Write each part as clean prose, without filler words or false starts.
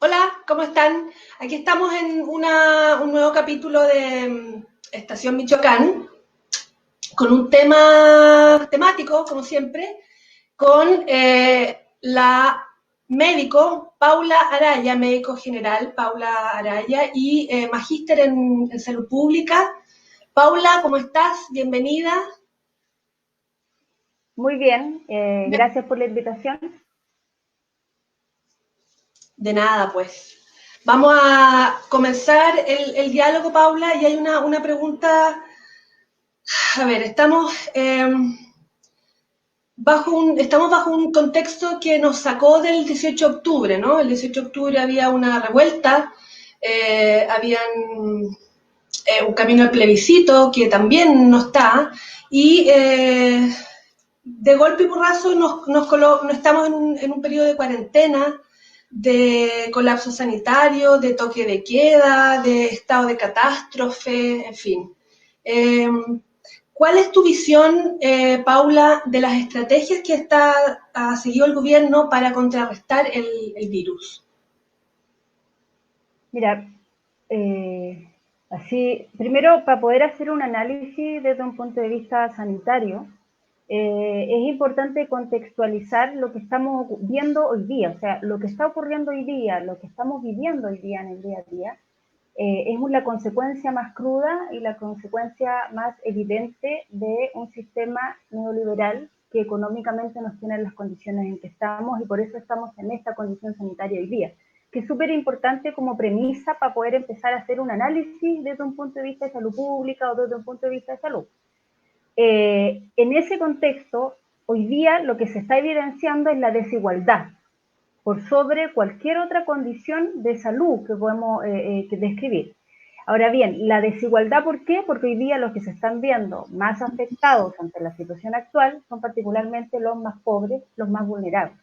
Hola, ¿cómo están? Aquí estamos en un nuevo capítulo de Estación Michoacán, con un tema temático, como siempre, con la médico Paula Araya, médico general Paula Araya, y magíster en salud pública. Paula, ¿cómo estás? Bienvenida. Muy bien, gracias por la invitación. De nada, pues. Vamos a comenzar el diálogo, Paula, y hay una pregunta. A ver, estamos bajo un contexto que nos sacó del 18 de octubre, ¿no? El 18 de octubre había una revuelta, habían un camino al plebiscito que también no está, y de golpe y porrazo no estamos en un periodo de cuarentena, de colapso sanitario, de toque de queda, de estado de catástrofe, en fin. Eh, ¿Cuál es tu visión, Paula, de las estrategias que ha seguido el gobierno para contrarrestar el virus? Mira, así, primero, para poder hacer un análisis desde un punto de vista sanitario, es importante contextualizar lo que estamos viendo hoy día, o sea, lo que está ocurriendo hoy día, lo que estamos viviendo hoy día en el día a día, es la consecuencia más cruda y la consecuencia más evidente de un sistema neoliberal que económicamente nos tiene en las condiciones en que estamos y por eso estamos en esta condición sanitaria hoy día, que es súper importante como premisa para poder empezar a hacer un análisis desde un punto de vista de salud pública o desde un punto de vista de salud. En ese contexto, hoy día lo que se está evidenciando es la desigualdad por sobre cualquier otra condición de salud que podemos describir. Ahora bien, la desigualdad, ¿por qué? Porque hoy día los que se están viendo más afectados ante la situación actual son particularmente los más pobres, los más vulnerables.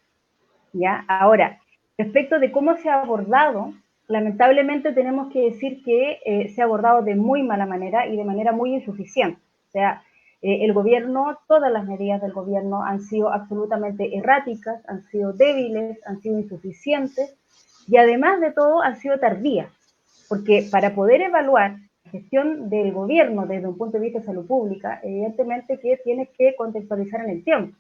¿Ya? Ahora, respecto de cómo se ha abordado, lamentablemente tenemos que decir que se ha abordado de muy mala manera y de manera muy insuficiente. O sea, el gobierno, todas las medidas del gobierno han sido absolutamente erráticas, han sido débiles, han sido insuficientes y además de todo han sido tardías. Porque para poder evaluar la gestión del gobierno desde un punto de vista de salud pública, evidentemente que tienes que contextualizar en el tiempo.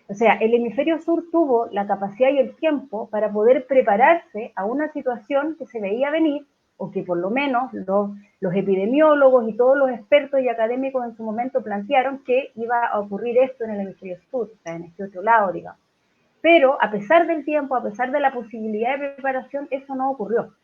O sea, el hemisferio sur tuvo la capacidad y el tiempo para poder prepararse a una situación que se veía venir, o que por lo menos los epidemiólogos y todos los expertos y académicos en su momento plantearon que iba a ocurrir esto en el hemisferio sur, o sea, en este otro lado, digamos. Pero a pesar del tiempo, a pesar de la posibilidad de preparación, eso no ocurrió.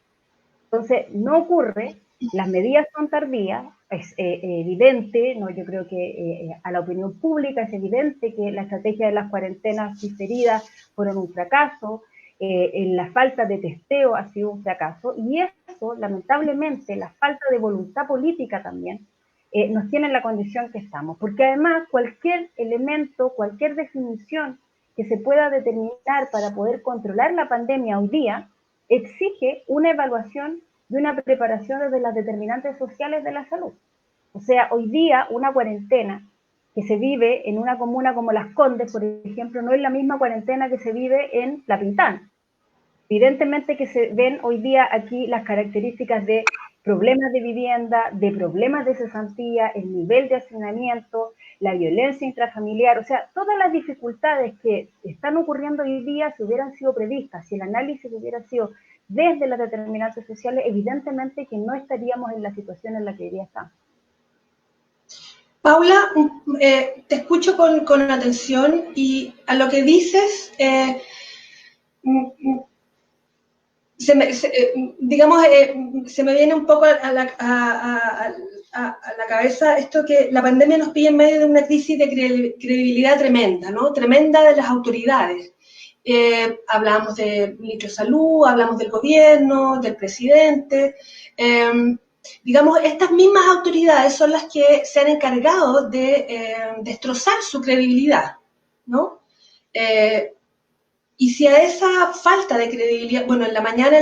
Entonces, no ocurre, las medidas son tardías, es evidente, ¿no? Yo creo que a la opinión pública es evidente que la estrategia de las cuarentenas diferidas fueron un fracaso, la falta de testeo ha sido un fracaso, y eso, lamentablemente, la falta de voluntad política también, nos tiene en la condición que estamos, porque además cualquier elemento, cualquier definición que se pueda determinar para poder controlar la pandemia hoy día, exige una evaluación y una preparación desde las determinantes sociales de la salud. O sea, hoy día una cuarentena que se vive en una comuna como Las Condes, por ejemplo, no es la misma cuarentena que se vive en La Pintana. Evidentemente que se ven hoy día aquí las características de problemas de vivienda, de problemas de cesantía, el nivel de hacinamiento, la violencia intrafamiliar, o sea, todas las dificultades que están ocurriendo hoy día, si hubieran sido previstas, si el análisis hubiera sido desde las determinantes sociales, evidentemente que no estaríamos en la situación en la que hoy día estamos. Paula, te escucho con atención y a lo que dices, digamos, se me viene un poco a la cabeza esto que la pandemia nos pilla en medio de una crisis de credibilidad tremenda, ¿no? Tremenda de las autoridades. Hablamos del ministro de Salud, hablamos del gobierno, del presidente. Digamos, estas mismas autoridades son las que se han encargado de destrozar su credibilidad, ¿no? Y si a esa falta de credibilidad, bueno, en la mañana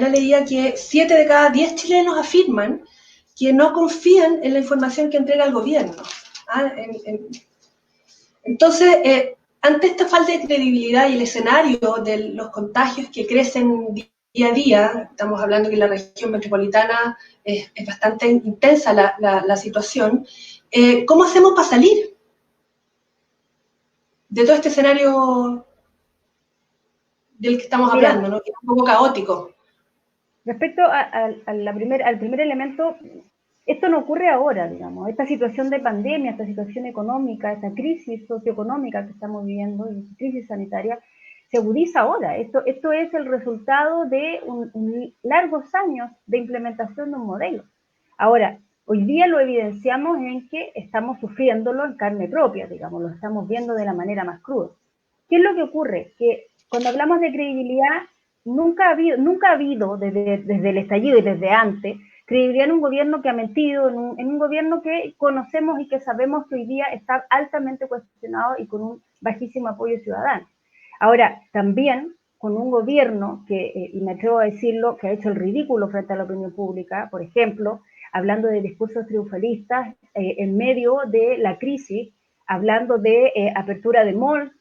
leía que 7 de cada 10 chilenos afirman que no confían en la información que entrega el gobierno. ¿Ah? Entonces, ante esta falta de credibilidad y el escenario de los contagios que crecen día a día, estamos hablando que en la región metropolitana es bastante intensa la situación, ¿cómo hacemos para salir de todo este escenario del que estamos hablando, ¿no? Que es un poco caótico? Respecto al primer elemento, esto no ocurre ahora, digamos. Esta situación de pandemia, esta situación económica, esta crisis socioeconómica que estamos viviendo, y crisis sanitaria, se agudiza ahora. Esto es el resultado de largos años de implementación de un modelo. Ahora, hoy día lo evidenciamos en que estamos sufriéndolo en carne propia, digamos, lo estamos viendo de la manera más cruda. ¿Qué es lo que ocurre? Que cuando hablamos de credibilidad, nunca ha habido desde el estallido y desde antes, credibilidad en un gobierno que ha mentido, en un gobierno que conocemos y que sabemos que hoy día está altamente cuestionado y con un bajísimo apoyo ciudadano. Ahora, también con un gobierno que, y me atrevo a decirlo, que ha hecho el ridículo frente a la opinión pública, por ejemplo, hablando de discursos triunfalistas en medio de la crisis, hablando de apertura de malls.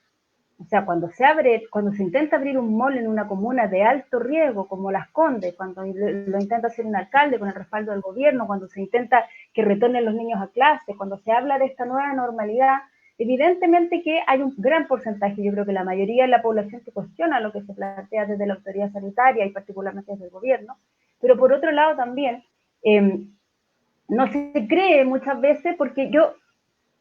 O sea, cuando se intenta abrir un mall en una comuna de alto riesgo, como Las Condes, cuando lo intenta hacer un alcalde con el respaldo del gobierno, cuando se intenta que retornen los niños a clase, cuando se habla de esta nueva normalidad, evidentemente que hay un gran porcentaje, yo creo que la mayoría de la población que cuestiona lo que se plantea desde la autoridad sanitaria y particularmente desde el gobierno, pero por otro lado también no se cree muchas veces, porque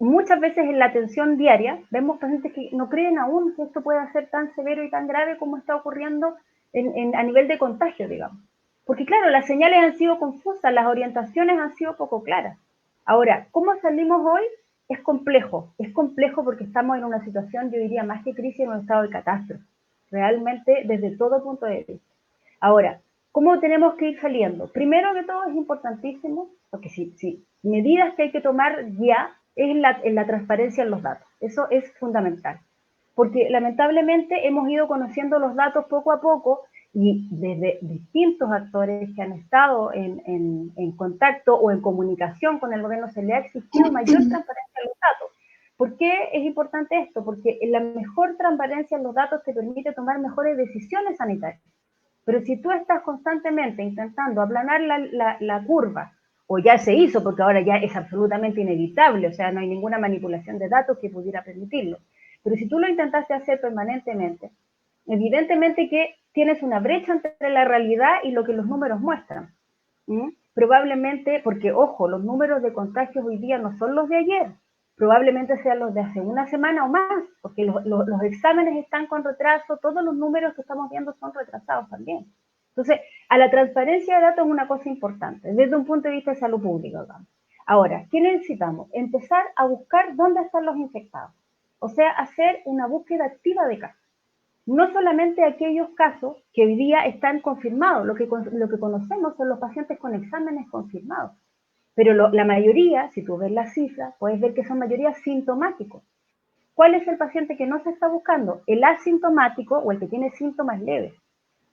muchas veces en la atención diaria vemos pacientes que no creen aún que esto pueda ser tan severo y tan grave como está ocurriendo a nivel de contagio, digamos. Porque claro, las señales han sido confusas, las orientaciones han sido poco claras. Ahora, ¿cómo salimos hoy? Es complejo porque estamos en una situación, yo diría, más que crisis, en un estado de catástrofe, realmente desde todo punto de vista. Ahora, ¿cómo tenemos que ir saliendo? Primero que todo es importantísimo, porque sí, medidas que hay que tomar ya es la transparencia en los datos. Eso es fundamental. Porque lamentablemente hemos ido conociendo los datos poco a poco y desde distintos actores que han estado en contacto o en comunicación con el gobierno se le ha exigido mayor transparencia en los datos. ¿Por qué es importante esto? Porque la mejor transparencia en los datos te permite tomar mejores decisiones sanitarias. Pero si tú estás constantemente intentando aplanar la curva, o ya se hizo, porque ahora ya es absolutamente inevitable, o sea, no hay ninguna manipulación de datos que pudiera permitirlo, pero si tú lo intentaste hacer permanentemente, evidentemente que tienes una brecha entre la realidad y lo que los números muestran. Probablemente, porque ojo, los números de contagios hoy día no son los de ayer, probablemente sean los de hace una semana o más, porque los exámenes están con retraso, todos los números que estamos viendo son retrasados también. Entonces, a la transparencia de datos es una cosa importante, desde un punto de vista de salud pública, vamos. Ahora, ¿qué necesitamos? Empezar a buscar dónde están los infectados. O sea, hacer una búsqueda activa de casos. No solamente aquellos casos que hoy día están confirmados, lo que conocemos son los pacientes con exámenes confirmados. Pero la mayoría, si tú ves las cifras, puedes ver que son mayoría sintomáticos. ¿Cuál es el paciente que no se está buscando? El asintomático o el que tiene síntomas leves.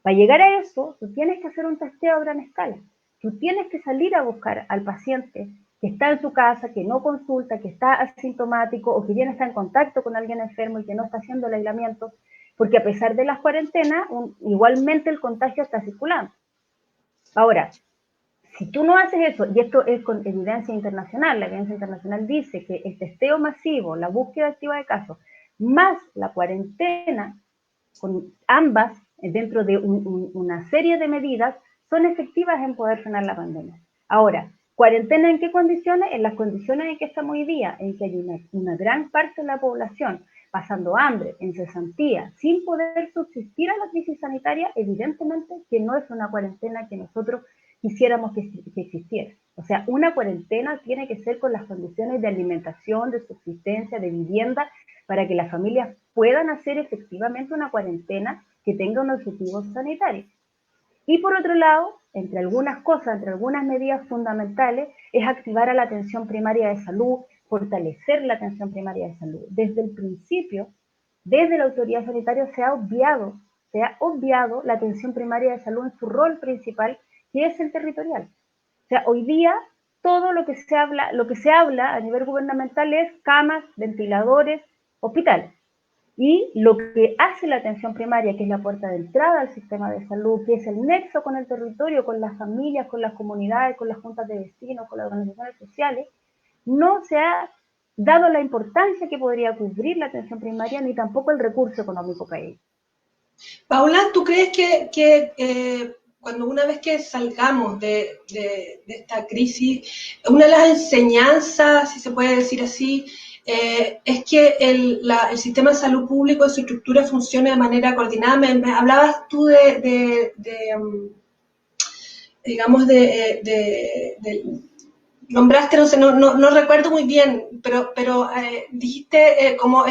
Para llegar a eso, tú tienes que hacer un testeo a gran escala. Tú tienes que salir a buscar al paciente que está en su casa, que no consulta, que está asintomático o que ya no está en contacto con alguien enfermo y que no está haciendo el aislamiento, porque a pesar de las cuarentenas, igualmente el contagio está circulando. Ahora, si tú no haces eso, y esto es con evidencia internacional, la evidencia internacional dice que el testeo masivo, la búsqueda activa de casos, más la cuarentena, con ambas dentro de una serie de medidas, son efectivas en poder frenar la pandemia. Ahora, ¿cuarentena en qué condiciones? En las condiciones en que estamos hoy día, en que hay una gran parte de la población pasando hambre, en cesantía, sin poder subsistir a la crisis sanitaria, evidentemente que no es una cuarentena que nosotros quisiéramos que existiera. O sea, una cuarentena tiene que ser con las condiciones de alimentación, de subsistencia, de vivienda, para que las familias puedan hacer efectivamente una cuarentena que tenga un objetivo sanitario. Y por otro lado, entre algunas cosas, entre algunas medidas fundamentales, es activar a la atención primaria de salud, fortalecer la atención primaria de salud. Desde el principio, desde la autoridad sanitaria se ha obviado la atención primaria de salud en su rol principal, que es el territorial. O sea, hoy día todo lo que se habla a nivel gubernamental es camas, ventiladores, hospitales. Y lo que hace la atención primaria, que es la puerta de entrada al sistema de salud, que es el nexo con el territorio, con las familias, con las comunidades, con las juntas de vecinos, con las organizaciones sociales, no se ha dado la importancia que podría cubrir la atención primaria, ni tampoco el recurso económico para ello. Paula, ¿tú crees que cuando una vez que salgamos de esta crisis, una de las enseñanzas, si se puede decir así, es que el sistema de salud público en su estructura funcione de manera coordinada? Me hablabas tú digamos, nombraste, no sé, no recuerdo muy bien, pero dijiste como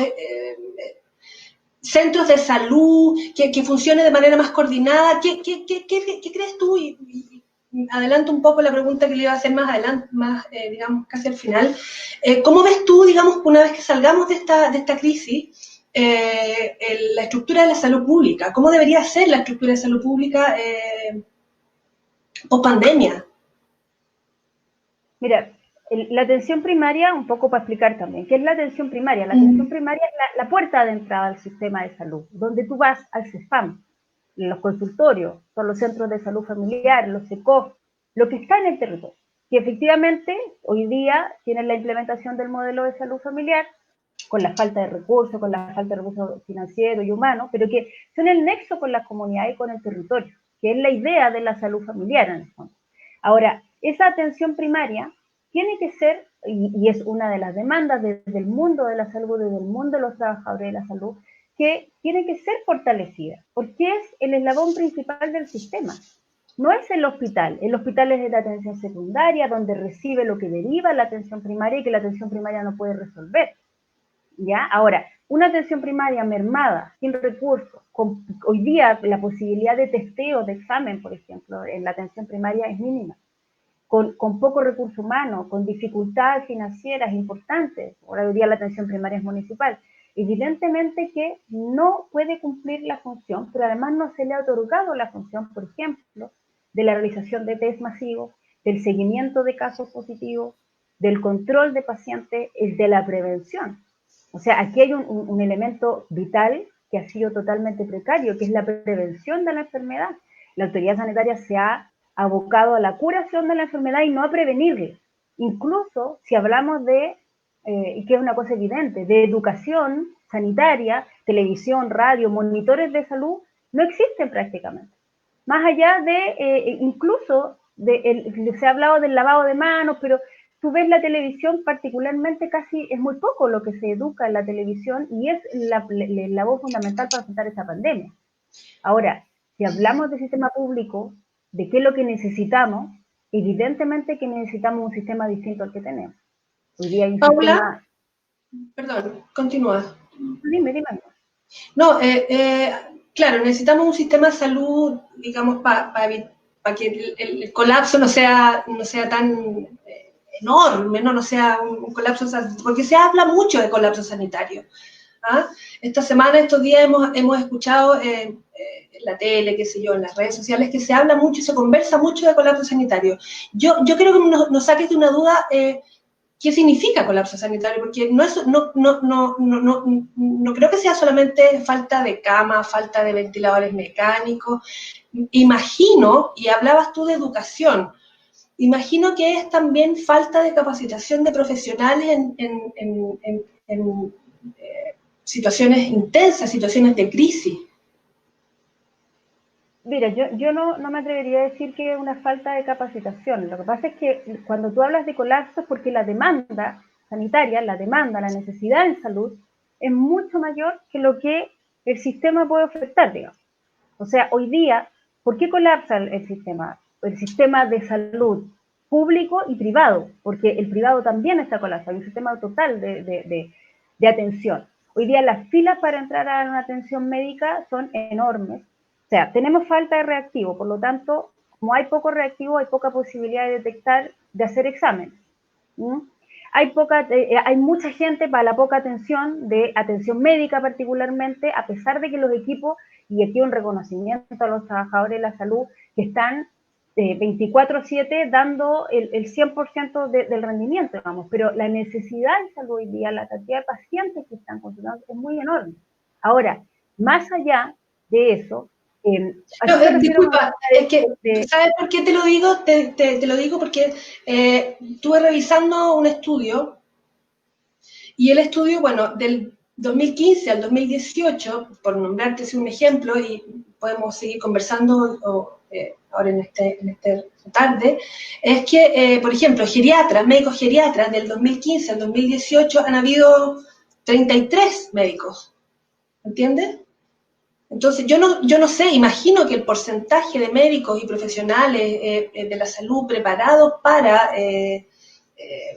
centros de salud, que funcione de manera más coordinada. ¿Qué crees tú? Y adelanto un poco la pregunta que le iba a hacer más adelante, más, digamos, casi al final. ¿Cómo ves tú, digamos, una vez que salgamos de esta crisis, la estructura de la salud pública? ¿Cómo debería ser la estructura de salud pública post pandemia? Mira, la atención primaria, un poco para explicar también, ¿qué es la atención primaria? La atención primaria es la puerta de entrada al sistema de salud, donde tú vas al CESFAM, los consultorios, son los centros de salud familiar, los SECOF, lo que está en el territorio, que efectivamente hoy día tienen la implementación del modelo de salud familiar, con la falta de recursos, con la falta de recursos financieros y humanos, pero que son el nexo con la comunidad y con el territorio, que es la idea de la salud familiar en el fondo. Ahora, esa atención primaria tiene que ser, y es una de las demandas desde el mundo de la salud, desde el mundo de los trabajadores de la salud, que tiene que ser fortalecida, porque es el eslabón principal del sistema. No es el hospital es de la atención secundaria, donde recibe lo que deriva la atención primaria y que la atención primaria no puede resolver. ¿Ya? Ahora, una atención primaria mermada, sin recursos, hoy día la posibilidad de testeo, de examen, por ejemplo, en la atención primaria es mínima, con poco recurso humano, con dificultades financieras importantes, ahora hoy día la atención primaria es municipal, evidentemente que no puede cumplir la función, pero además no se le ha otorgado la función, por ejemplo, de la realización de test masivos, del seguimiento de casos positivos, del control de pacientes, de la prevención. O sea, aquí hay un elemento vital que ha sido totalmente precario, que es la prevención de la enfermedad. La autoridad sanitaria se ha abocado a la curación de la enfermedad y no a prevenirla. Incluso si hablamos de, y que es una cosa evidente, de educación sanitaria, televisión, radio, monitores de salud, no existen prácticamente. Más allá de, incluso, se ha hablado del lavado de manos, pero tú ves la televisión particularmente casi, es muy poco lo que se educa en la televisión y es la voz fundamental para afrontar esta pandemia. Ahora, si hablamos del sistema público, de qué es lo que necesitamos, evidentemente que necesitamos un sistema distinto al que tenemos. Hoy día hay un Paula, sistema... perdón, continúa. Dime. No, claro, necesitamos un sistema de salud, digamos, que el colapso no sea tan enorme, no sea un colapso, porque se habla mucho de colapso sanitario. ¿Ah? Esta semana, estos días hemos escuchado en la tele, qué sé yo, en las redes sociales, que se habla mucho y se conversa mucho de colapso sanitario. Yo creo que nos saques de una duda, ¿qué significa colapso sanitario? Porque no creo que sea solamente falta de cama, falta de ventiladores mecánicos. Imagino, y hablabas tú de educación, imagino que es también falta de capacitación de profesionales en situaciones intensas, situaciones de crisis. Mira, yo no me atrevería a decir que es una falta de capacitación. Lo que pasa es que cuando tú hablas de colapso es porque la demanda sanitaria, la necesidad en salud, es mucho mayor que lo que el sistema puede ofertar, digamos. O sea, hoy día, ¿por qué colapsa el sistema? El sistema de salud público y privado, porque el privado también está colapsado, hay un sistema total de atención. Hoy día las filas para entrar a una atención médica son enormes. O sea, tenemos falta de reactivo, por lo tanto, como hay poco reactivo, hay poca posibilidad de detectar, de hacer exámenes. Hay mucha gente para la poca atención, de atención médica particularmente, a pesar de que los equipos, y aquí un reconocimiento a los trabajadores de la salud, que están 24/7 dando el 100% del rendimiento, digamos, pero la necesidad de salud hoy día, la cantidad de pacientes que están consultando es muy enorme. Ahora, más allá de eso, no, disculpa, es que, ¿sabes por qué te lo digo? Te lo digo porque estuve revisando un estudio, y el estudio, bueno, del 2015 al 2018, por nombrarte un ejemplo, y podemos seguir conversando ahora en este tarde, es que, por ejemplo, médicos geriatras, del 2015 al 2018 han habido 33 médicos, ¿entiendes? Entonces, yo no sé, imagino que el porcentaje de médicos y profesionales de la salud preparados para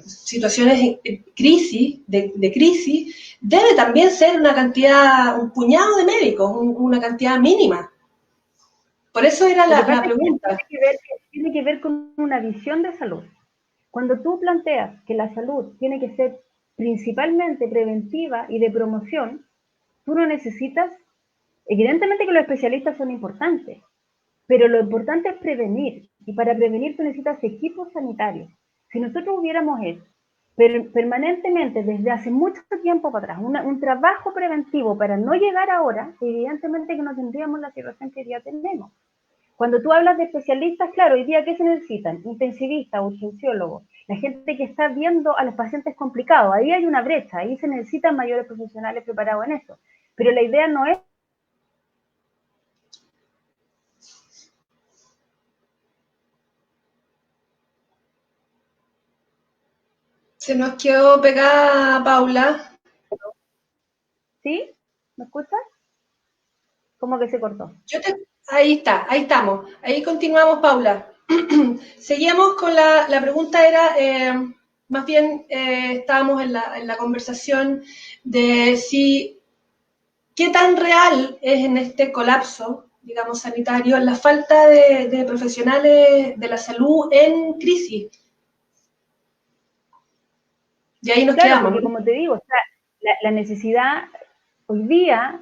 situaciones de crisis, debe también ser una cantidad, un puñado de médicos, una cantidad mínima. Por eso era la pregunta. Tiene que ver con una visión de salud. Cuando tú planteas que la salud tiene que ser principalmente preventiva y de promoción, tú no necesitas, evidentemente que los especialistas son importantes, pero lo importante es prevenir, y para prevenir tú necesitas equipos sanitarios. Si nosotros hubiéramos hecho permanentemente, desde hace mucho tiempo para atrás, un trabajo preventivo para no llegar ahora, evidentemente que no tendríamos la situación que ya tenemos. Cuando tú hablas de especialistas, claro, hoy día, ¿qué se necesitan? Intensivistas, urgenciólogos, la gente que está viendo a los pacientes complicados. Ahí hay una brecha, ahí se necesitan mayores profesionales preparados en eso. Pero la idea no es... Se nos quedó pegada Paula. ¿Sí? ¿Me escuchas? ¿Cómo que se cortó? Ahí estamos. Ahí continuamos, Paula. Seguíamos con la pregunta, era, más bien estábamos en la conversación de qué tan real es en este colapso, digamos, sanitario, la falta de profesionales de la salud en crisis. Y ahí nos quedamos. Porque como te digo, o sea, la necesidad, hoy día,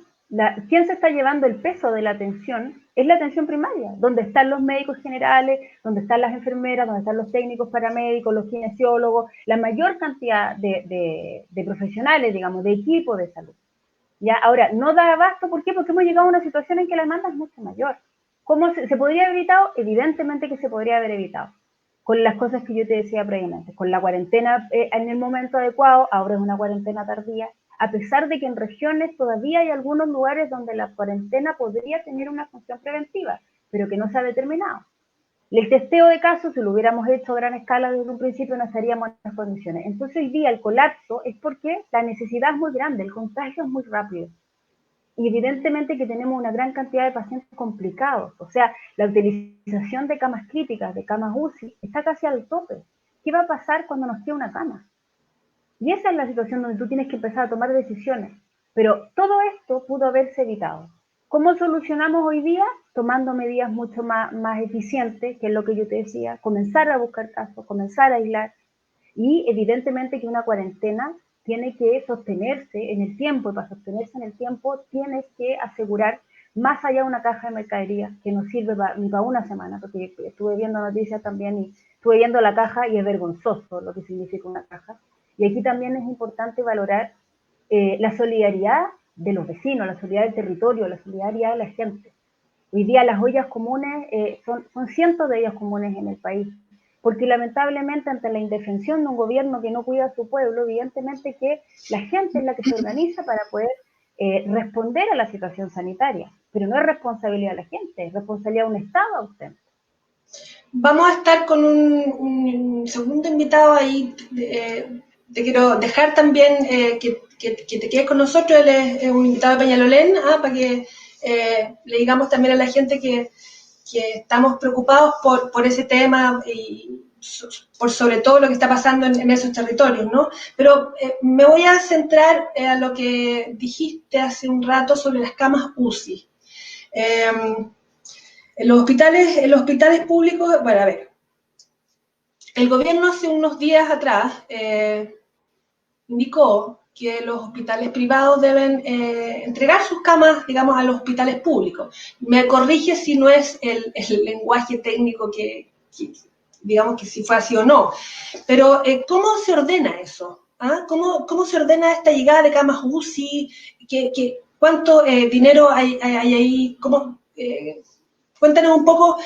¿quién se está llevando el peso de la atención? Es la atención primaria, donde están los médicos generales, donde están las enfermeras, donde están los técnicos paramédicos, los kinesiólogos, la mayor cantidad de profesionales, digamos, de equipo de salud. ¿Ya? Ahora, no da abasto, ¿por qué? Porque hemos llegado a una situación en que la demanda es mucho mayor. ¿Cómo se podría haber evitado? Evidentemente que se podría haber evitado, con las cosas que yo te decía previamente, con la cuarentena en el momento adecuado, ahora es una cuarentena tardía, a pesar de que en regiones todavía hay algunos lugares donde la cuarentena podría tener una función preventiva, pero que no se ha determinado. El testeo de casos, si lo hubiéramos hecho a gran escala desde un principio, no estaríamos en las condiciones. Entonces hoy día el colapso es porque la necesidad es muy grande, el contagio es muy rápido. Y evidentemente que tenemos una gran cantidad de pacientes complicados. O sea, la utilización de camas críticas, de camas UCI, está casi al tope. ¿Qué va a pasar cuando nos quede una cama? Y esa es la situación donde tú tienes que empezar a tomar decisiones. Pero todo esto pudo haberse evitado. ¿Cómo solucionamos hoy día? Tomando medidas mucho más eficientes, que es lo que yo te decía, comenzar a buscar casos, comenzar a aislar, y evidentemente que una cuarentena tiene que sostenerse en el tiempo, y para sostenerse en el tiempo tienes que asegurar más allá de una caja de mercadería que no sirve ni para una semana, porque estuve viendo noticias también y estuve viendo la caja y es vergonzoso lo que significa una caja. Y aquí también es importante valorar la solidaridad de los vecinos, la solidaridad del territorio, la solidaridad de la gente. Hoy día las ollas comunes, son cientos de ollas comunes en el país, porque lamentablemente ante la indefensión de un gobierno que no cuida a su pueblo, evidentemente que la gente es la que se organiza para poder responder a la situación sanitaria, pero no es responsabilidad de la gente, es responsabilidad de un Estado ausente. Vamos a estar con un segundo invitado ahí. Te quiero dejar también que te quedes con nosotros. Él es un invitado de Peñalolén, para que le digamos también a la gente que estamos preocupados por ese tema y por sobre todo lo que está pasando en esos territorios, ¿no? Pero me voy a centrar a lo que dijiste hace un rato sobre las camas UCI. En los hospitales públicos, bueno, a ver, el gobierno hace unos días atrás indicó que los hospitales privados deben entregar sus camas, digamos, a los hospitales públicos. Me corrige si no es el lenguaje técnico digamos, que si fue así o no. Pero, ¿cómo se ordena eso? ¿Ah? ¿Cómo se ordena esta llegada de camas UCI? ¿Cuánto dinero hay ahí? ¿Cómo, cuéntanos un poco,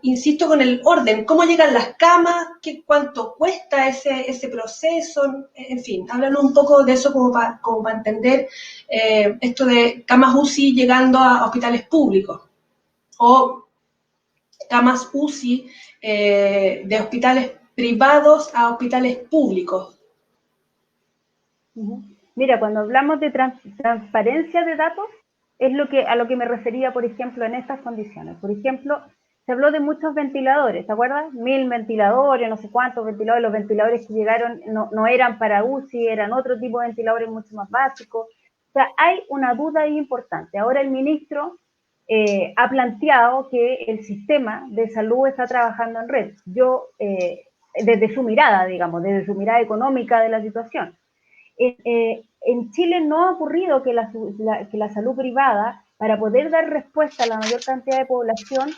insisto, con el orden, ¿cómo llegan las camas? ¿Cuánto cuesta ese proceso? En fin, háblanos un poco de eso como para entender esto de camas UCI llegando a hospitales públicos o camas UCI de hospitales privados a hospitales públicos. Mira, cuando hablamos de transparencia de datos, es a lo que me refería, por ejemplo, en estas condiciones. Por ejemplo, se habló de muchos ventiladores, ¿te acuerdas? 1000 ventiladores, no sé cuántos ventiladores. Los ventiladores que llegaron no eran para UCI, eran otro tipo de ventiladores mucho más básicos. O sea, hay una duda ahí importante. Ahora el ministro ha planteado que el sistema de salud está trabajando en red. Desde su mirada, digamos, desde su mirada económica de la situación. En Chile no ha ocurrido que que la salud privada, para poder dar respuesta a la mayor cantidad de población,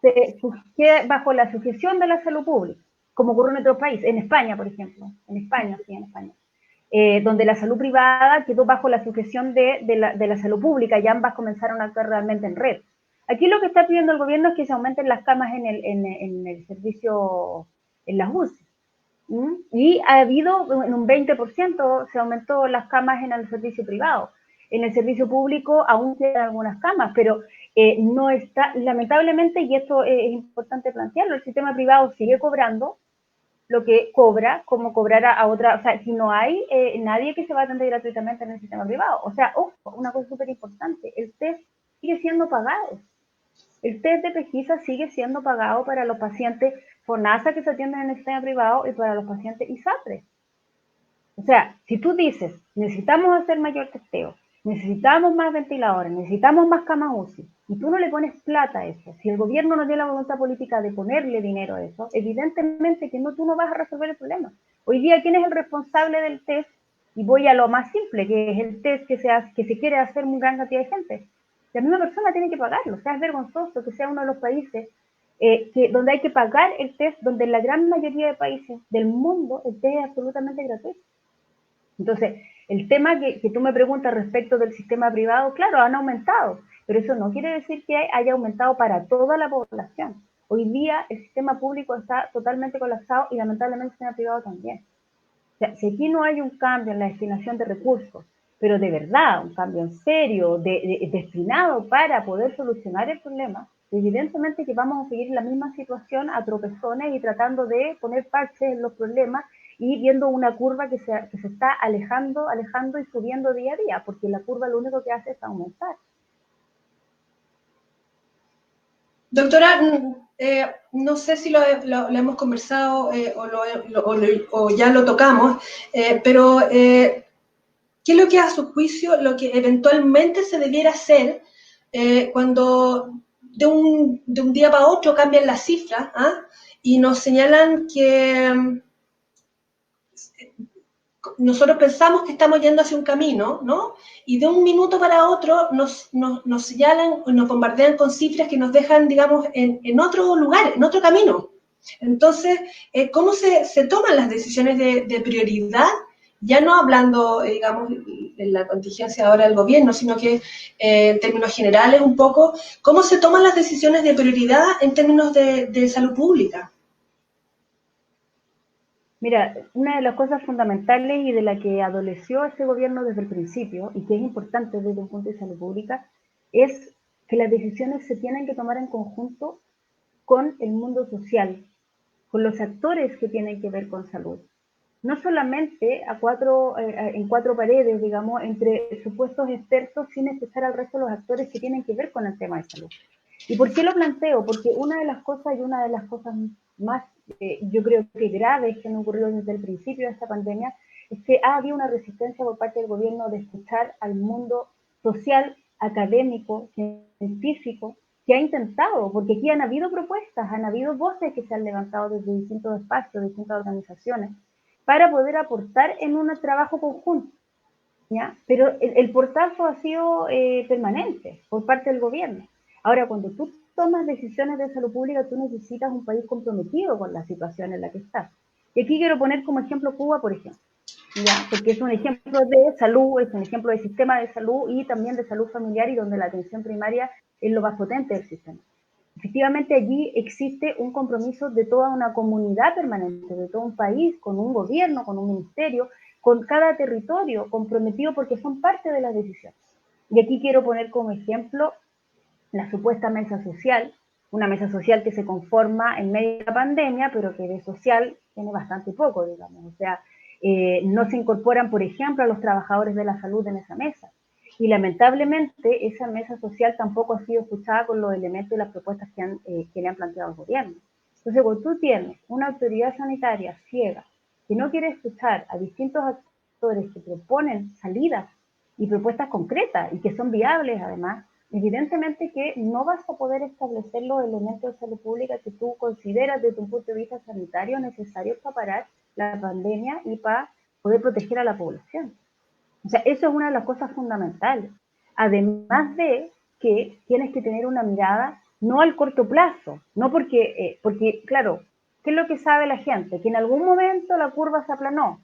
se quede bajo la sujeción de la salud pública, como ocurre en otros países, en España, por ejemplo, en España, donde la salud privada quedó bajo la sujeción de la salud pública y ambas comenzaron a actuar realmente en red. Aquí lo que está pidiendo el gobierno es que se aumenten las camas en el servicio, en las UCI. Y ha habido en un 20%, se aumentó las camas en el servicio privado. En el servicio público aún quedan algunas camas, pero no está, lamentablemente, y esto es importante plantearlo, el sistema privado sigue cobrando lo que cobra, como cobrar a otra, o sea, si no hay nadie que se va a atender gratuitamente en el sistema privado. O sea, ojo, una cosa súper importante, el test sigue siendo pagado. El test de pesquisa sigue siendo pagado para los pacientes FONASA que se atienden en el sistema privado y para los pacientes ISAPRE. O sea, si tú dices, necesitamos hacer mayor testeo, necesitamos más ventiladores, necesitamos más camas UCI, y tú no le pones plata a eso, si el gobierno no tiene la voluntad política de ponerle dinero a eso, evidentemente que tú no vas a resolver el problema. Hoy día, ¿quién es el responsable del test? Y voy a lo más simple, que es el test que se quiere hacer muy gran cantidad de gente. La misma persona tiene que pagarlo. O sea, es vergonzoso que sea uno de los países donde hay que pagar el test, donde en la gran mayoría de países del mundo el test es absolutamente gratuito. Entonces, el tema que tú me preguntas respecto del sistema privado, claro, han aumentado, pero eso no quiere decir que haya aumentado para toda la población. Hoy día el sistema público está totalmente colapsado y lamentablemente el sistema privado también. O sea, si aquí no hay un cambio en la destinación de recursos, pero de verdad, un cambio en serio, destinado para poder solucionar el problema, evidentemente que vamos a seguir en la misma situación a tropezones y tratando de poner parches en los problemas y viendo una curva que se está alejando y subiendo día a día, porque la curva lo único que hace es aumentar. Doctora, no sé si lo hemos conversado o ya lo tocamos, pero ¿qué es lo que a su juicio, lo que eventualmente se debiera hacer cuando de un día para otro cambian las cifras y nos señalan que nosotros pensamos que estamos yendo hacia un camino, ¿no? Y de un minuto para otro nos señalan, nos bombardean con cifras que nos dejan, digamos, en otro lugar, en otro camino. Entonces, ¿cómo se toman las decisiones de prioridad? Ya no hablando, digamos, en la contingencia ahora del gobierno, sino que en términos generales un poco, ¿cómo se toman las decisiones de prioridad en términos de salud pública? Mira, una de las cosas fundamentales y de la que adoleció este gobierno desde el principio, y que es importante desde un punto de salud pública, es que las decisiones se tienen que tomar en conjunto con el mundo social, con los actores que tienen que ver con salud. No solamente en cuatro paredes, digamos, entre supuestos expertos, sin escuchar al resto de los actores que tienen que ver con el tema de salud. ¿Y por qué lo planteo? Porque una de las cosas más, yo creo que graves que han ocurrido desde el principio de esta pandemia es que ha habido una resistencia por parte del gobierno de escuchar al mundo social, académico, científico, que ha intentado, porque aquí han habido propuestas, han habido voces que se han levantado desde distintos espacios, distintas organizaciones, para poder aportar en un trabajo conjunto. ¿Ya? Pero el portazo ha sido permanente por parte del gobierno. Ahora, cuando tú tomas decisiones de salud pública, tú necesitas un país comprometido con la situación en la que estás. Y aquí quiero poner como ejemplo Cuba, por ejemplo. ¿ya? Porque es un ejemplo de salud, es un ejemplo de sistema de salud y también de salud familiar y donde la atención primaria es lo más potente del sistema. Efectivamente, allí existe un compromiso de toda una comunidad permanente, de todo un país, con un gobierno, con un ministerio, con cada territorio comprometido porque son parte de las decisiones. Y aquí quiero poner como ejemplo la supuesta mesa social, una mesa social que se conforma en medio de la pandemia, pero que de social tiene bastante poco, digamos. O sea, no se incorporan, por ejemplo, a los trabajadores de la salud en esa mesa. Y lamentablemente esa mesa social tampoco ha sido escuchada con los elementos y las propuestas que le han planteado al gobierno. Entonces, cuando tú tienes una autoridad sanitaria ciega que no quiere escuchar a distintos actores que proponen salidas y propuestas concretas y que son viables además, evidentemente que no vas a poder establecer los elementos de salud pública que tú consideras desde un punto de vista sanitario necesarios para parar la pandemia y para poder proteger a la población. O sea, eso es una de las cosas fundamentales. Además de que tienes que tener una mirada no al corto plazo, no porque claro, ¿qué es lo que sabe la gente? Que en algún momento la curva se aplanó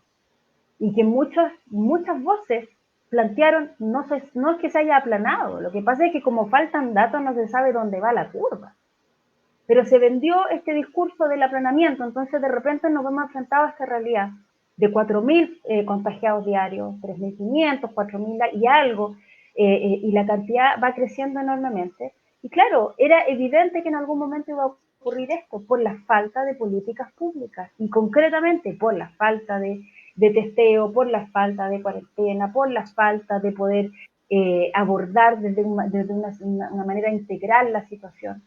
y que muchas voces plantearon, no es que se haya aplanado, lo que pasa es que como faltan datos no se sabe dónde va la curva. Pero se vendió este discurso del aplanamiento, entonces de repente nos vemos enfrentados a esta realidad de 4.000 contagiados diarios, 3.500, 4.000 y algo, y la cantidad va creciendo enormemente. Y claro, era evidente que en algún momento iba a ocurrir esto por la falta de políticas públicas y concretamente por la falta de testeo, por la falta de cuarentena, por la falta de poder abordar desde una manera integral la situación.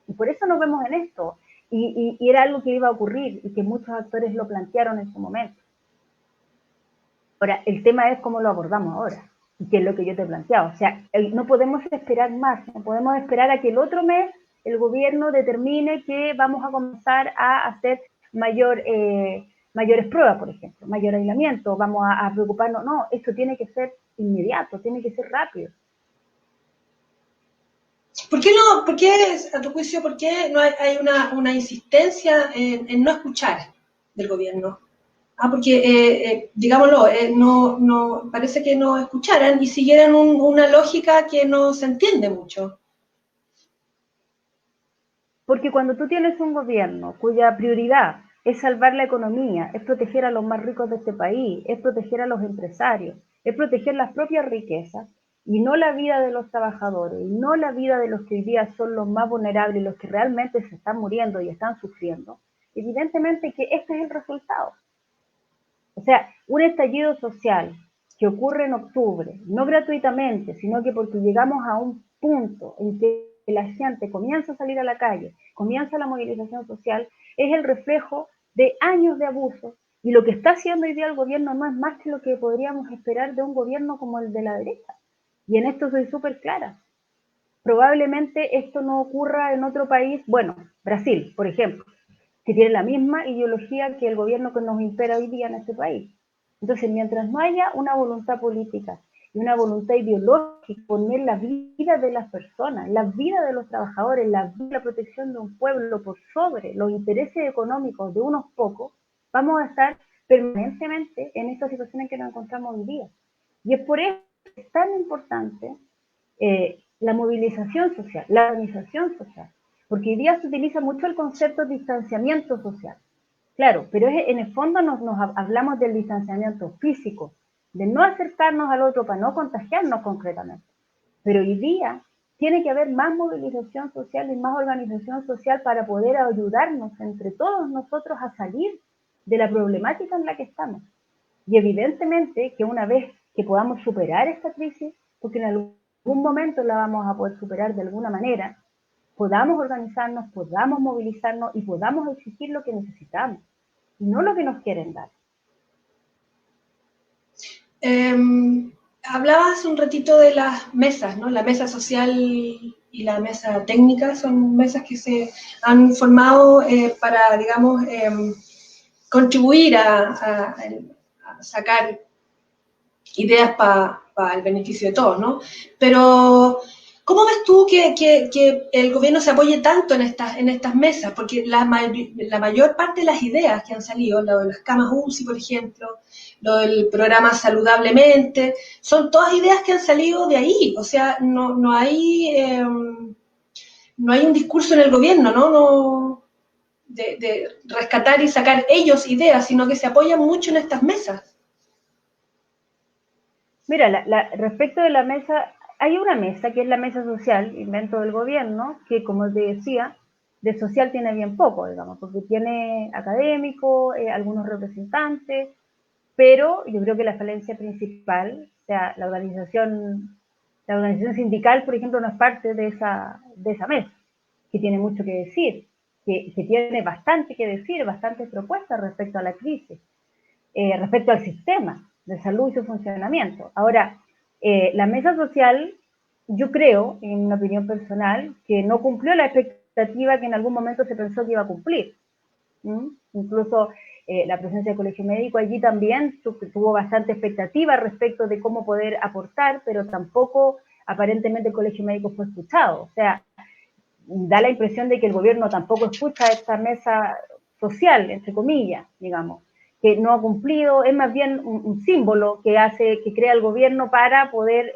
Y por eso nos vemos en esto. Y era algo que iba a ocurrir y que muchos actores lo plantearon en su momento. Ahora, el tema es cómo lo abordamos ahora, y que es lo que yo te he planteado. O sea, no podemos esperar más, no podemos esperar a que el otro mes el gobierno determine que vamos a comenzar a hacer mayores pruebas, por ejemplo, mayor aislamiento, vamos a preocuparnos. No, esto tiene que ser inmediato, tiene que ser rápido. ¿Por qué no, por qué, a tu juicio, por qué no hay una insistencia en no escuchar del gobierno? Porque, digámoslo, no, parece que no escucharan y siguieran una lógica que no se entiende mucho. Porque cuando tú tienes un gobierno cuya prioridad es salvar la economía, es proteger a los más ricos de este país, es proteger a los empresarios, es proteger las propias riquezas y no la vida de los trabajadores, y no la vida de los que hoy día son los más vulnerables, los que realmente se están muriendo y están sufriendo, evidentemente que este es el resultado. O sea, un estallido social que ocurre en octubre, no gratuitamente, sino que porque llegamos a un punto en que la gente comienza a salir a la calle, comienza la movilización social, es el reflejo de años de abuso y lo que está haciendo hoy día el gobierno no es más que lo que podríamos esperar de un gobierno como el de la derecha. Y en esto soy súper clara. Probablemente esto no ocurra en otro país, bueno, Brasil, por ejemplo, que tiene la misma ideología que el gobierno que nos impera hoy día en este país. Entonces, mientras no haya una voluntad política y una voluntad ideológica, poner la vida de las personas, la vida de los trabajadores, la protección de un pueblo por sobre los intereses económicos de unos pocos, vamos a estar permanentemente en esta situación en que nos encontramos hoy día. Y es por eso que es tan importante la movilización social, la organización social, porque hoy día se utiliza mucho el concepto de distanciamiento social. Claro, pero en el fondo nos hablamos del distanciamiento físico, de no acercarnos al otro para no contagiarnos concretamente. Pero hoy día tiene que haber más movilización social y más organización social para poder ayudarnos entre todos nosotros a salir de la problemática en la que estamos. Y evidentemente que una vez que podamos superar esta crisis, porque en algún momento la vamos a poder superar de alguna manera, podamos organizarnos, podamos movilizarnos y podamos exigir lo que necesitamos, y no lo que nos quieren dar. Hablabas un ratito de las mesas, ¿no? La mesa social y la mesa técnica son mesas que se han formado para, digamos, contribuir a sacar ideas para el beneficio de todos, ¿no? Pero, ¿cómo ves tú que el gobierno se apoye tanto en estas mesas? Porque la mayor parte de las ideas que han salido, la de las camas UCI, por ejemplo, lo del programa Saludablemente, son todas ideas que han salido de ahí, o sea, no hay un discurso en el gobierno, ¿no? De rescatar y sacar ellos ideas, sino que se apoyan mucho en estas mesas. Mira, respecto de la mesa, hay una mesa que es la mesa social, invento del gobierno, que como te decía, de social tiene bien poco, digamos, porque tiene académicos, algunos representantes, pero yo creo que la falencia principal, o sea, la organización sindical, por ejemplo, no es parte de esa mesa, que tiene mucho que decir, que tiene bastante que decir, bastantes propuestas respecto a la crisis, respecto al sistema de salud y su funcionamiento. Ahora, la mesa social, yo creo, en una opinión personal, que no cumplió la expectativa que en algún momento se pensó que iba a cumplir. Incluso la presencia del Colegio Médico allí también tuvo bastante expectativa respecto de cómo poder aportar, pero tampoco aparentemente el Colegio Médico fue escuchado. O sea, da la impresión de que el gobierno tampoco escucha esta mesa social, entre comillas, digamos, que no ha cumplido, es más bien un símbolo que crea el gobierno para poder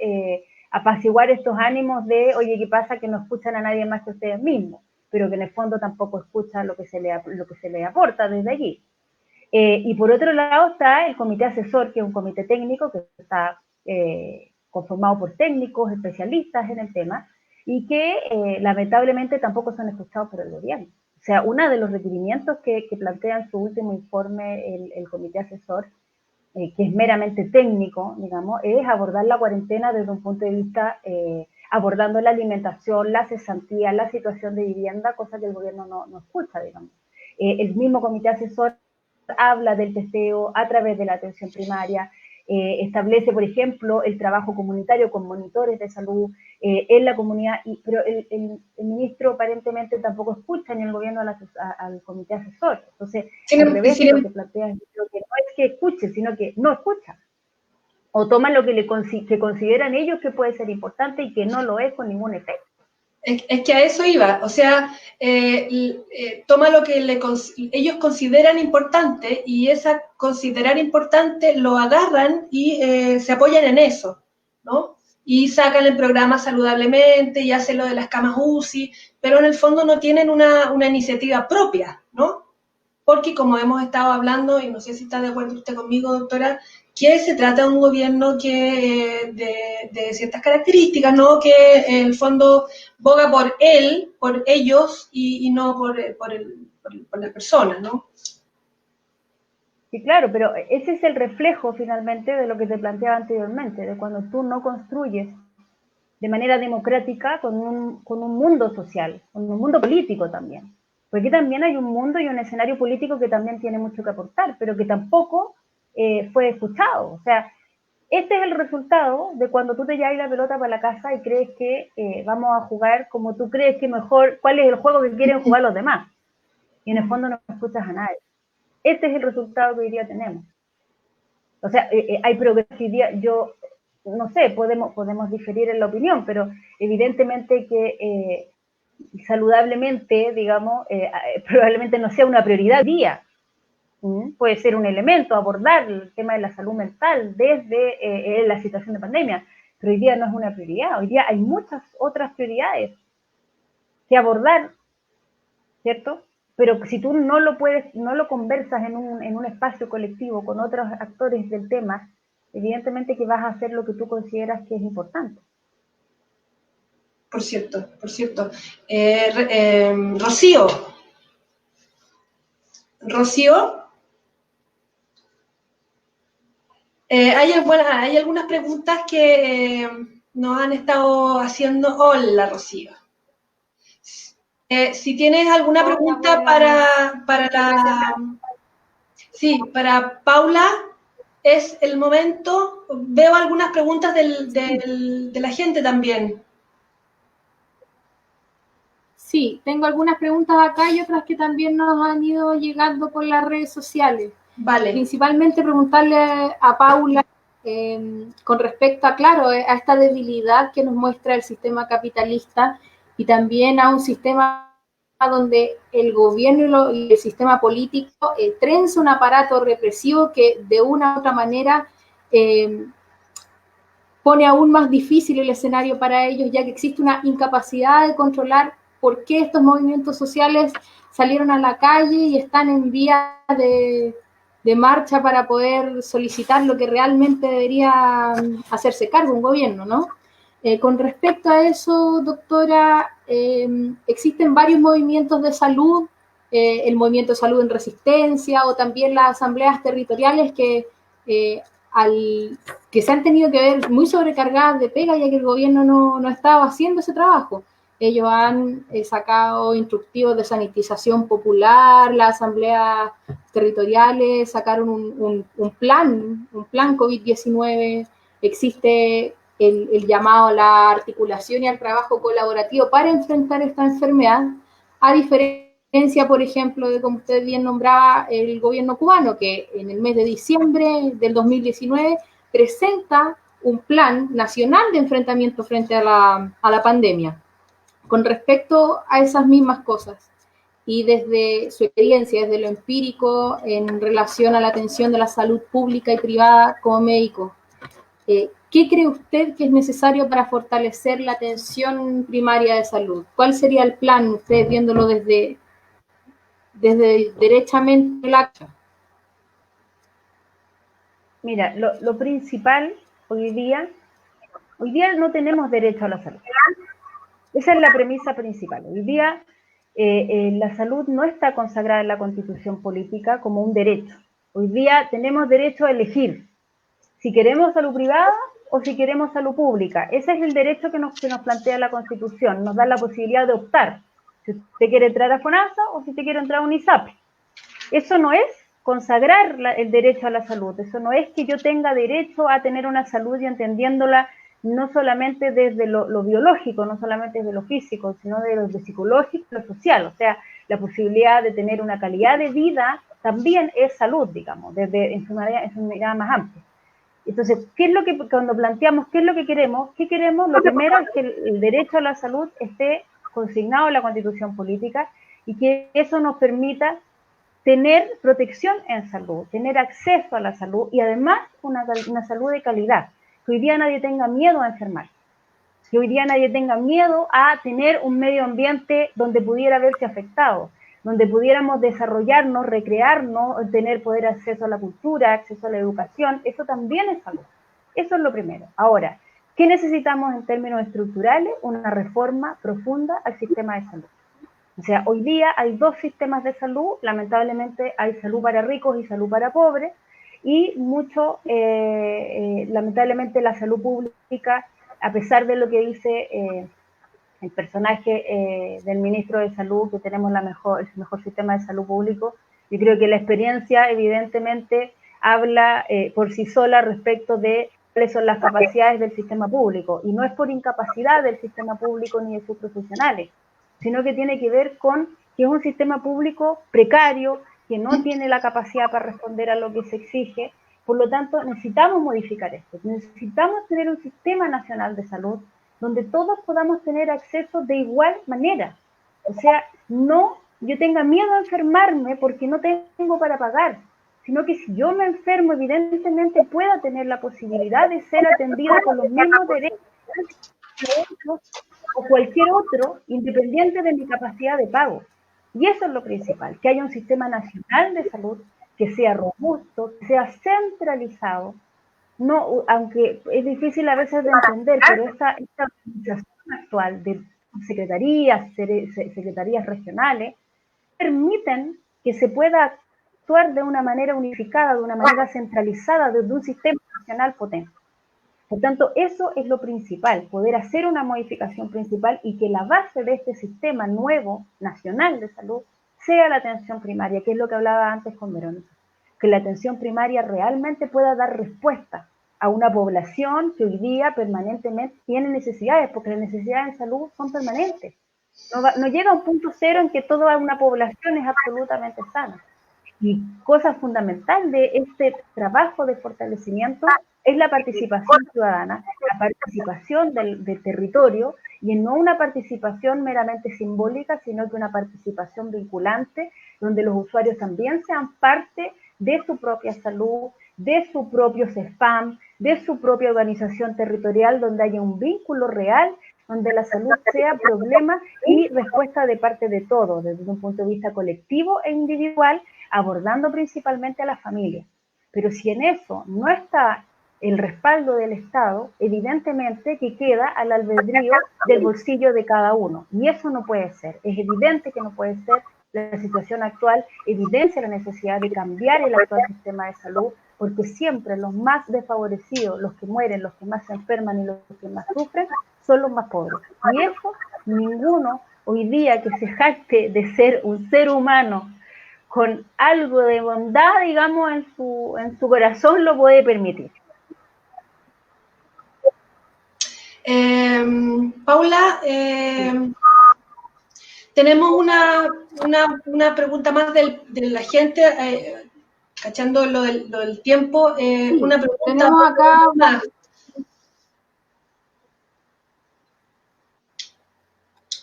apaciguar estos ánimos de, oye, ¿qué pasa? Que no escuchan a nadie más que ustedes mismos, pero que en el fondo tampoco escuchan lo que se le aporta desde allí. Y por otro lado está el comité asesor, que es un comité técnico que está conformado por técnicos, especialistas en el tema, y que lamentablemente tampoco son escuchados por el gobierno. O sea, uno de los requerimientos que plantea en su último informe el comité asesor, que es meramente técnico, digamos, es abordar la cuarentena desde un punto de vista, abordando la alimentación, la cesantía, la situación de vivienda, cosa que el gobierno no escucha, digamos. El mismo comité asesor habla del testeo a través de la atención primaria, establece, por ejemplo, el trabajo comunitario con monitores de salud en la comunidad, pero el ministro aparentemente tampoco escucha ni el gobierno al comité asesor. Entonces, al revés de lo que plantea, creo que no es que escuche, sino que no escucha. O toman lo que consideran ellos que puede ser importante y que no lo es con ningún efecto. Es que a eso iba, o sea, toma lo que ellos consideran importante y esa considerar importante lo agarran y se apoyan en eso, ¿no? Y sacan el programa Saludablemente y hacen lo de las camas UCI, pero en el fondo no tienen una iniciativa propia, ¿no? Porque como hemos estado hablando, y no sé si está de acuerdo usted conmigo, doctora, que se trata de un gobierno que de ciertas características, ¿no? Que en el fondo boga por él, por ellos y no por las personas, ¿no? Sí, claro, pero ese es el reflejo finalmente de lo que te planteaba anteriormente, de cuando tú no construyes de manera democrática con un mundo social, con un mundo político también. Porque también hay un mundo y un escenario político que también tiene mucho que aportar, pero que tampoco fue escuchado. O sea, este es el resultado de cuando tú te llevas la pelota para la casa y crees que vamos a jugar como tú crees que mejor, cuál es el juego que quieren jugar los demás. Y en el fondo no escuchas a nadie. Este es el resultado que hoy día tenemos. O sea, hay progresividad, yo no sé, podemos diferir en la opinión, pero evidentemente que saludablemente, digamos, probablemente no sea una prioridad hoy día. Puede ser un elemento, abordar el tema de la salud mental desde la situación de pandemia, pero hoy día no es una prioridad, hoy día hay muchas otras prioridades que abordar, ¿cierto? Pero si tú no lo conversas en un espacio colectivo con otros actores del tema, evidentemente que vas a hacer lo que tú consideras que es importante. Por cierto, por cierto. Rocío. Rocío. Hay algunas preguntas que nos han estado haciendo. Hola, Rocío. Si tienes alguna pregunta para Paula, es el momento. Veo algunas preguntas de la gente también. Sí, tengo algunas preguntas acá y otras que también nos han ido llegando por las redes sociales. Vale. Principalmente preguntarle a Paula con respecto a, claro, a esta debilidad que nos muestra el sistema capitalista y también a un sistema donde el gobierno y el sistema político trenza un aparato represivo que de una u otra manera pone aún más difícil el escenario para ellos, ya que existe una incapacidad de controlar por qué estos movimientos sociales salieron a la calle y están en vía de marcha para poder solicitar lo que realmente debería hacerse cargo un gobierno, ¿no? Con respecto a eso, doctora, existen varios movimientos de salud, el movimiento de salud en resistencia o también las asambleas territoriales que se han tenido que ver muy sobrecargadas de pega, ya que el gobierno no estaba haciendo ese trabajo. Ellos han sacado instructivos de sanitización popular, las asambleas territoriales sacaron un plan COVID-19, existe el llamado a la articulación y al trabajo colaborativo para enfrentar esta enfermedad, a diferencia, por ejemplo, de como usted bien nombraba, el gobierno cubano, que en el mes de diciembre del 2019 presenta un plan nacional de enfrentamiento frente a la pandemia. Con respecto a esas mismas cosas, y desde su experiencia, desde lo empírico, en relación a la atención de la salud pública y privada como médico, ¿qué cree usted que es necesario para fortalecer la atención primaria de salud? ¿Cuál sería el plan, ustedes viéndolo desde derechamente el acta? Mira, lo principal hoy día no tenemos derecho a la salud. Esa es la premisa principal. Hoy día la salud no está consagrada en la Constitución política como un derecho. Hoy día tenemos derecho a elegir si queremos salud privada o si queremos salud pública. Ese es el derecho que nos plantea la Constitución. Nos da la posibilidad de optar si usted quiere entrar a FONASA o si usted quiere entrar a un ISAPRE. Eso no es consagrar el derecho a la salud. Eso no es que yo tenga derecho a tener una salud y entendiéndola no solamente desde lo biológico, no solamente desde lo físico, sino de lo psicológico y lo social. O sea, la posibilidad de tener una calidad de vida también es salud, digamos, en su mirada más amplia. Entonces, ¿qué es lo que, cuando planteamos qué es lo que queremos? ¿Qué queremos? Lo primero es que el derecho a la salud esté consignado en la Constitución política y que eso nos permita tener protección en salud, tener acceso a la salud y además una salud de calidad. Que hoy día nadie tenga miedo a enfermar, que hoy día nadie tenga miedo a tener un medio ambiente donde pudiera verse afectado, donde pudiéramos desarrollarnos, recrearnos, poder acceso a la cultura, acceso a la educación. Eso también es salud. Eso es lo primero. Ahora, ¿qué necesitamos en términos estructurales? Una reforma profunda al sistema de salud. O sea, hoy día hay dos sistemas de salud, lamentablemente hay salud para ricos y salud para pobres, y lamentablemente la salud pública, a pesar de lo que dice el personaje del ministro de Salud, que tenemos el mejor sistema de salud público, yo creo que la experiencia evidentemente habla por sí sola respecto de cuáles son las capacidades del sistema público, y no es por incapacidad del sistema público ni de sus profesionales, sino que tiene que ver con que es un sistema público precario, que no tiene la capacidad para responder a lo que se exige. Por lo tanto, necesitamos modificar esto. Necesitamos tener un sistema nacional de salud donde todos podamos tener acceso de igual manera. O sea, no yo tenga miedo a enfermarme porque no tengo para pagar, sino que si yo me enfermo, evidentemente pueda tener la posibilidad de ser atendida con los mismos derechos o cualquier otro, independiente de mi capacidad de pago. Y eso es lo principal, que haya un sistema nacional de salud que sea robusto, que sea centralizado, no, aunque es difícil a veces de entender, pero esta organización actual de secretarías regionales, permiten que se pueda actuar de una manera unificada, de una manera centralizada, desde un sistema nacional potente. Por tanto, eso es lo principal, poder hacer una modificación principal y que la base de este sistema nuevo, nacional de salud, sea la atención primaria, que es lo que hablaba antes con Verónica. Que la atención primaria realmente pueda dar respuesta a una población que hoy día permanentemente tiene necesidades, porque las necesidades en salud son permanentes. No llega a un punto cero en que toda una población es absolutamente sana. Y cosa fundamental de este trabajo de fortalecimiento es la participación ciudadana, la participación del territorio y no una participación meramente simbólica, sino que una participación vinculante, donde los usuarios también sean parte de su propia salud, de su propio CESPAM, de su propia organización territorial, donde haya un vínculo real, donde la salud sea problema y respuesta de parte de todos, desde un punto de vista colectivo e individual, abordando principalmente a las familias. Pero si en eso no está el respaldo del Estado, evidentemente que queda al albedrío del bolsillo de cada uno. Y eso no puede ser. Es evidente que no puede ser. La situación actual evidencia la necesidad de cambiar el actual sistema de salud, porque siempre los más desfavorecidos, los que mueren, los que más se enferman y los que más sufren, son los más pobres. Y eso ninguno hoy día que se jacte de ser un ser humano con algo de bondad, digamos, en su corazón, lo puede permitir. Paula, tenemos una pregunta más de la gente, cachando lo del tiempo. Sí, una pregunta tenemos acá más.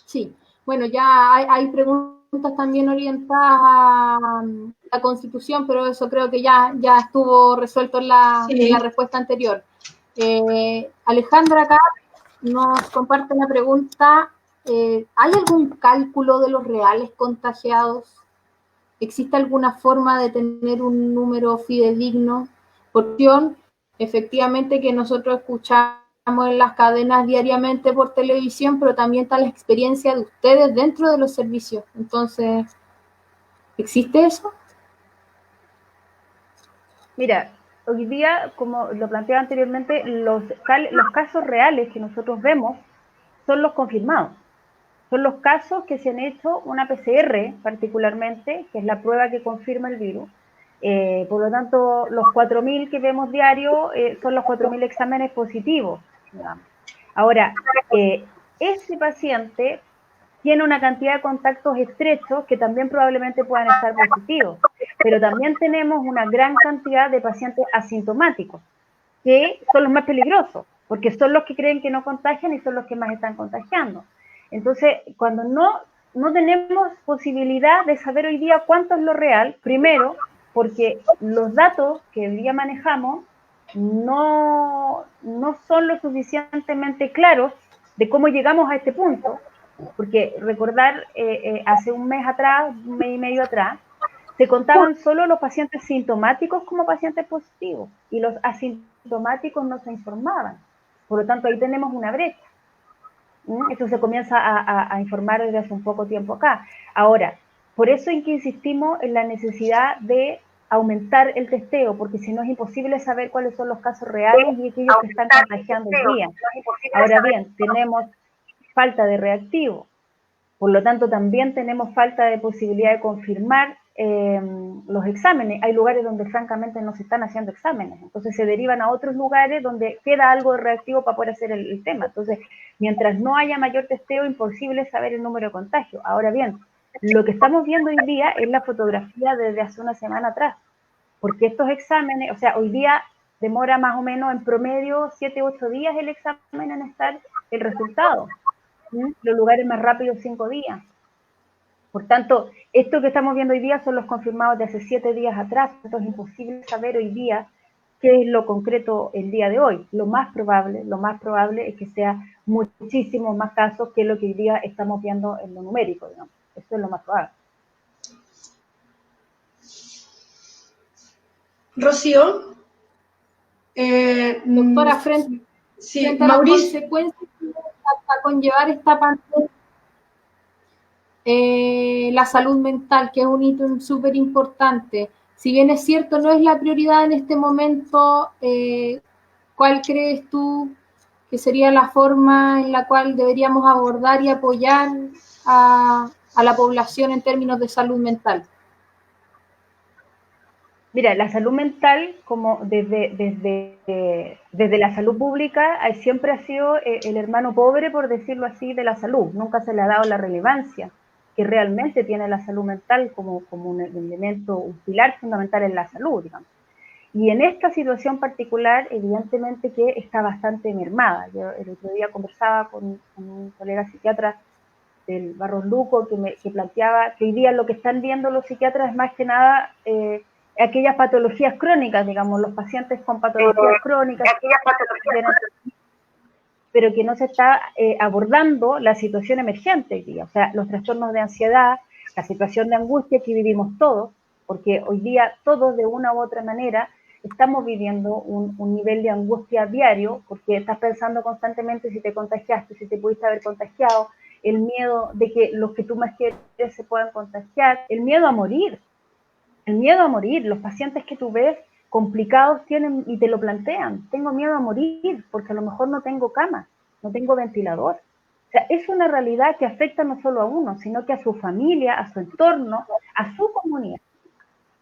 Sí, bueno, ya hay preguntas también orientadas a la Constitución, pero eso creo que ya estuvo resuelto en la respuesta anterior. Alejandra acá nos comparte una pregunta. ¿Hay algún cálculo de los reales contagiados? ¿Existe alguna forma de tener un número fidedigno? Porque efectivamente que nosotros escuchamos en las cadenas diariamente por televisión, pero también está la experiencia de ustedes dentro de los servicios. Entonces, ¿existe eso? Mira, hoy día, como lo planteaba anteriormente, los casos reales que nosotros vemos son los confirmados. Son los casos que se han hecho una PCR particularmente, que es la prueba que confirma el virus. Por lo tanto, los 4.000 que vemos diario son los 4.000 exámenes positivos, digamos. Ahora, ese paciente tiene una cantidad de contactos estrechos que también probablemente puedan estar positivos, pero también tenemos una gran cantidad de pacientes asintomáticos, que son los más peligrosos, porque son los que creen que no contagian y son los que más están contagiando. Entonces, cuando no tenemos posibilidad de saber hoy día cuánto es lo real, primero, porque los datos que hoy día manejamos no son lo suficientemente claros de cómo llegamos a este punto, porque recordar, hace un mes atrás, un mes y medio atrás, se contaban solo los pacientes sintomáticos como pacientes positivos y los asintomáticos no se informaban. Por lo tanto, ahí tenemos una brecha. Esto se comienza a informar desde hace un poco tiempo acá. Ahora, por eso es que insistimos en la necesidad de aumentar el testeo, porque si no es imposible saber cuáles son los casos reales y aquellos que están contagiando hoy día. Ahora bien, tenemos falta de reactivos, por lo tanto también tenemos falta de posibilidad de confirmar los exámenes. Hay lugares donde francamente no se están haciendo exámenes, entonces se derivan a otros lugares donde queda algo de reactivo para poder hacer el tema. Entonces, mientras no haya mayor testeo, imposible saber el número de contagios. Ahora bien, lo que estamos viendo hoy día es la fotografía desde hace una semana atrás, porque estos exámenes, o sea, hoy día demora más o menos en promedio 7 u 8 días el examen en estar el resultado. Los lugares más rápidos 5 días. Por tanto, esto que estamos viendo hoy día son los confirmados de hace 7 días atrás, entonces es imposible saber hoy día qué es lo concreto el día de hoy. Lo más probable es que sea muchísimos más casos que lo que hoy día estamos viendo en lo numérico, digamos. Eso es lo más probable. Rocío. Doctora, frente a las consecuencias que va a conllevar esta pandemia, la salud mental, que es un hito súper importante. Si bien es cierto, no es la prioridad en este momento, ¿cuál crees tú que sería la forma en la cual deberíamos abordar y apoyar a la población en términos de salud mental? Mira, la salud mental, como desde la salud pública, siempre ha sido el hermano pobre, por decirlo así, de la salud. Nunca se le ha dado la relevancia que realmente tiene la salud mental como un elemento, un pilar fundamental en la salud, digamos. Y en esta situación particular, evidentemente que está bastante mermada. Yo el otro día conversaba con un colega psiquiatra del Barros Luco que planteaba que hoy día lo que están viendo los psiquiatras es más que nada aquellas patologías crónicas, digamos, los pacientes con patologías crónicas, pero que no se está abordando la situación emergente hoy día, o sea, los trastornos de ansiedad, la situación de angustia que vivimos todos, porque hoy día todos de una u otra manera estamos viviendo un nivel de angustia diario, porque estás pensando constantemente si te contagiaste, si te pudiste haber contagiado, el miedo de que los que tú más quieres se puedan contagiar, el miedo a morir, los pacientes que tú ves complicados tienen y te lo plantean, tengo miedo a morir porque a lo mejor no tengo cama, no tengo ventilador. O sea, es una realidad que afecta no solo a uno, sino que a su familia, a su entorno, a su comunidad.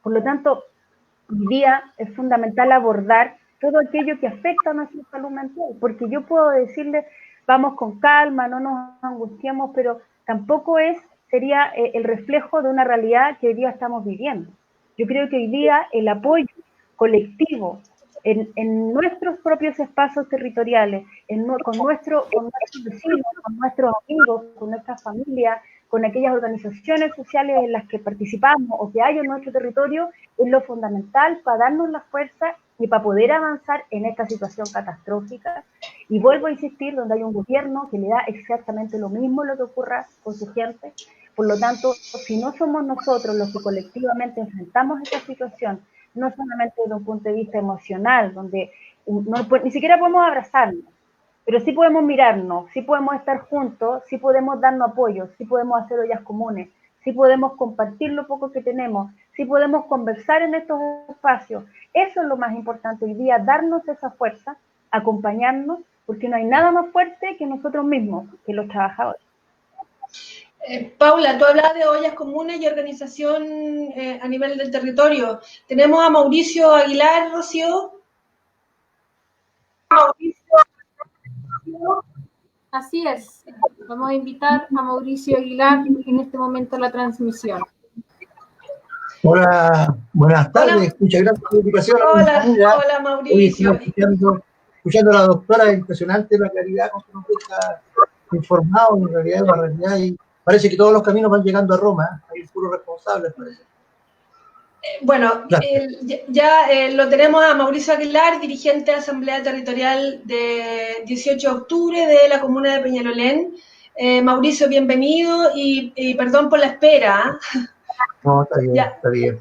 Por lo tanto, hoy día es fundamental abordar todo aquello que afecta a nuestra salud mental, porque yo puedo decirle, vamos con calma, no nos angustiemos, pero tampoco sería el reflejo de una realidad que hoy día estamos viviendo. Yo creo que hoy día el apoyo colectivo en nuestros propios espacios territoriales, con nuestros vecinos, con nuestros amigos, con nuestra familia, con aquellas organizaciones sociales en las que participamos o que hay en nuestro territorio, es lo fundamental para darnos la fuerza y para poder avanzar en esta situación catastrófica. Y vuelvo a insistir, donde hay un gobierno que le da exactamente lo mismo lo que ocurra con su gente. Por lo tanto, si no somos nosotros los que colectivamente enfrentamos esta situación, no solamente desde un punto de vista emocional, donde ni siquiera podemos abrazarnos, pero sí podemos mirarnos, sí podemos estar juntos, sí podemos darnos apoyo, sí podemos hacer ollas comunes, sí podemos compartir lo poco que tenemos, sí podemos conversar en estos espacios. Eso es lo más importante hoy día, darnos esa fuerza, acompañarnos, porque no hay nada más fuerte que nosotros mismos, que los trabajadores. Paula, tú hablabas de ollas comunes y organización a nivel del territorio. Tenemos a Mauricio Aguilar, Rocío. Así es. Vamos a invitar a Mauricio Aguilar en este momento a la transmisión. Hola, buenas tardes. Muchas gracias por la invitación. Hola, Mauricio. Escuchando a la doctora, es impresionante la claridad con que nos está informado, en realidad es la realidad, y parece que todos los caminos van llegando a Roma. Hay un puro responsable, parece. Bueno, ya lo tenemos a Mauricio Aguilar, dirigente de Asamblea Territorial de 18 de octubre de la comuna de Peñalolén. Mauricio, bienvenido y perdón por la espera. No, está bien, está bien.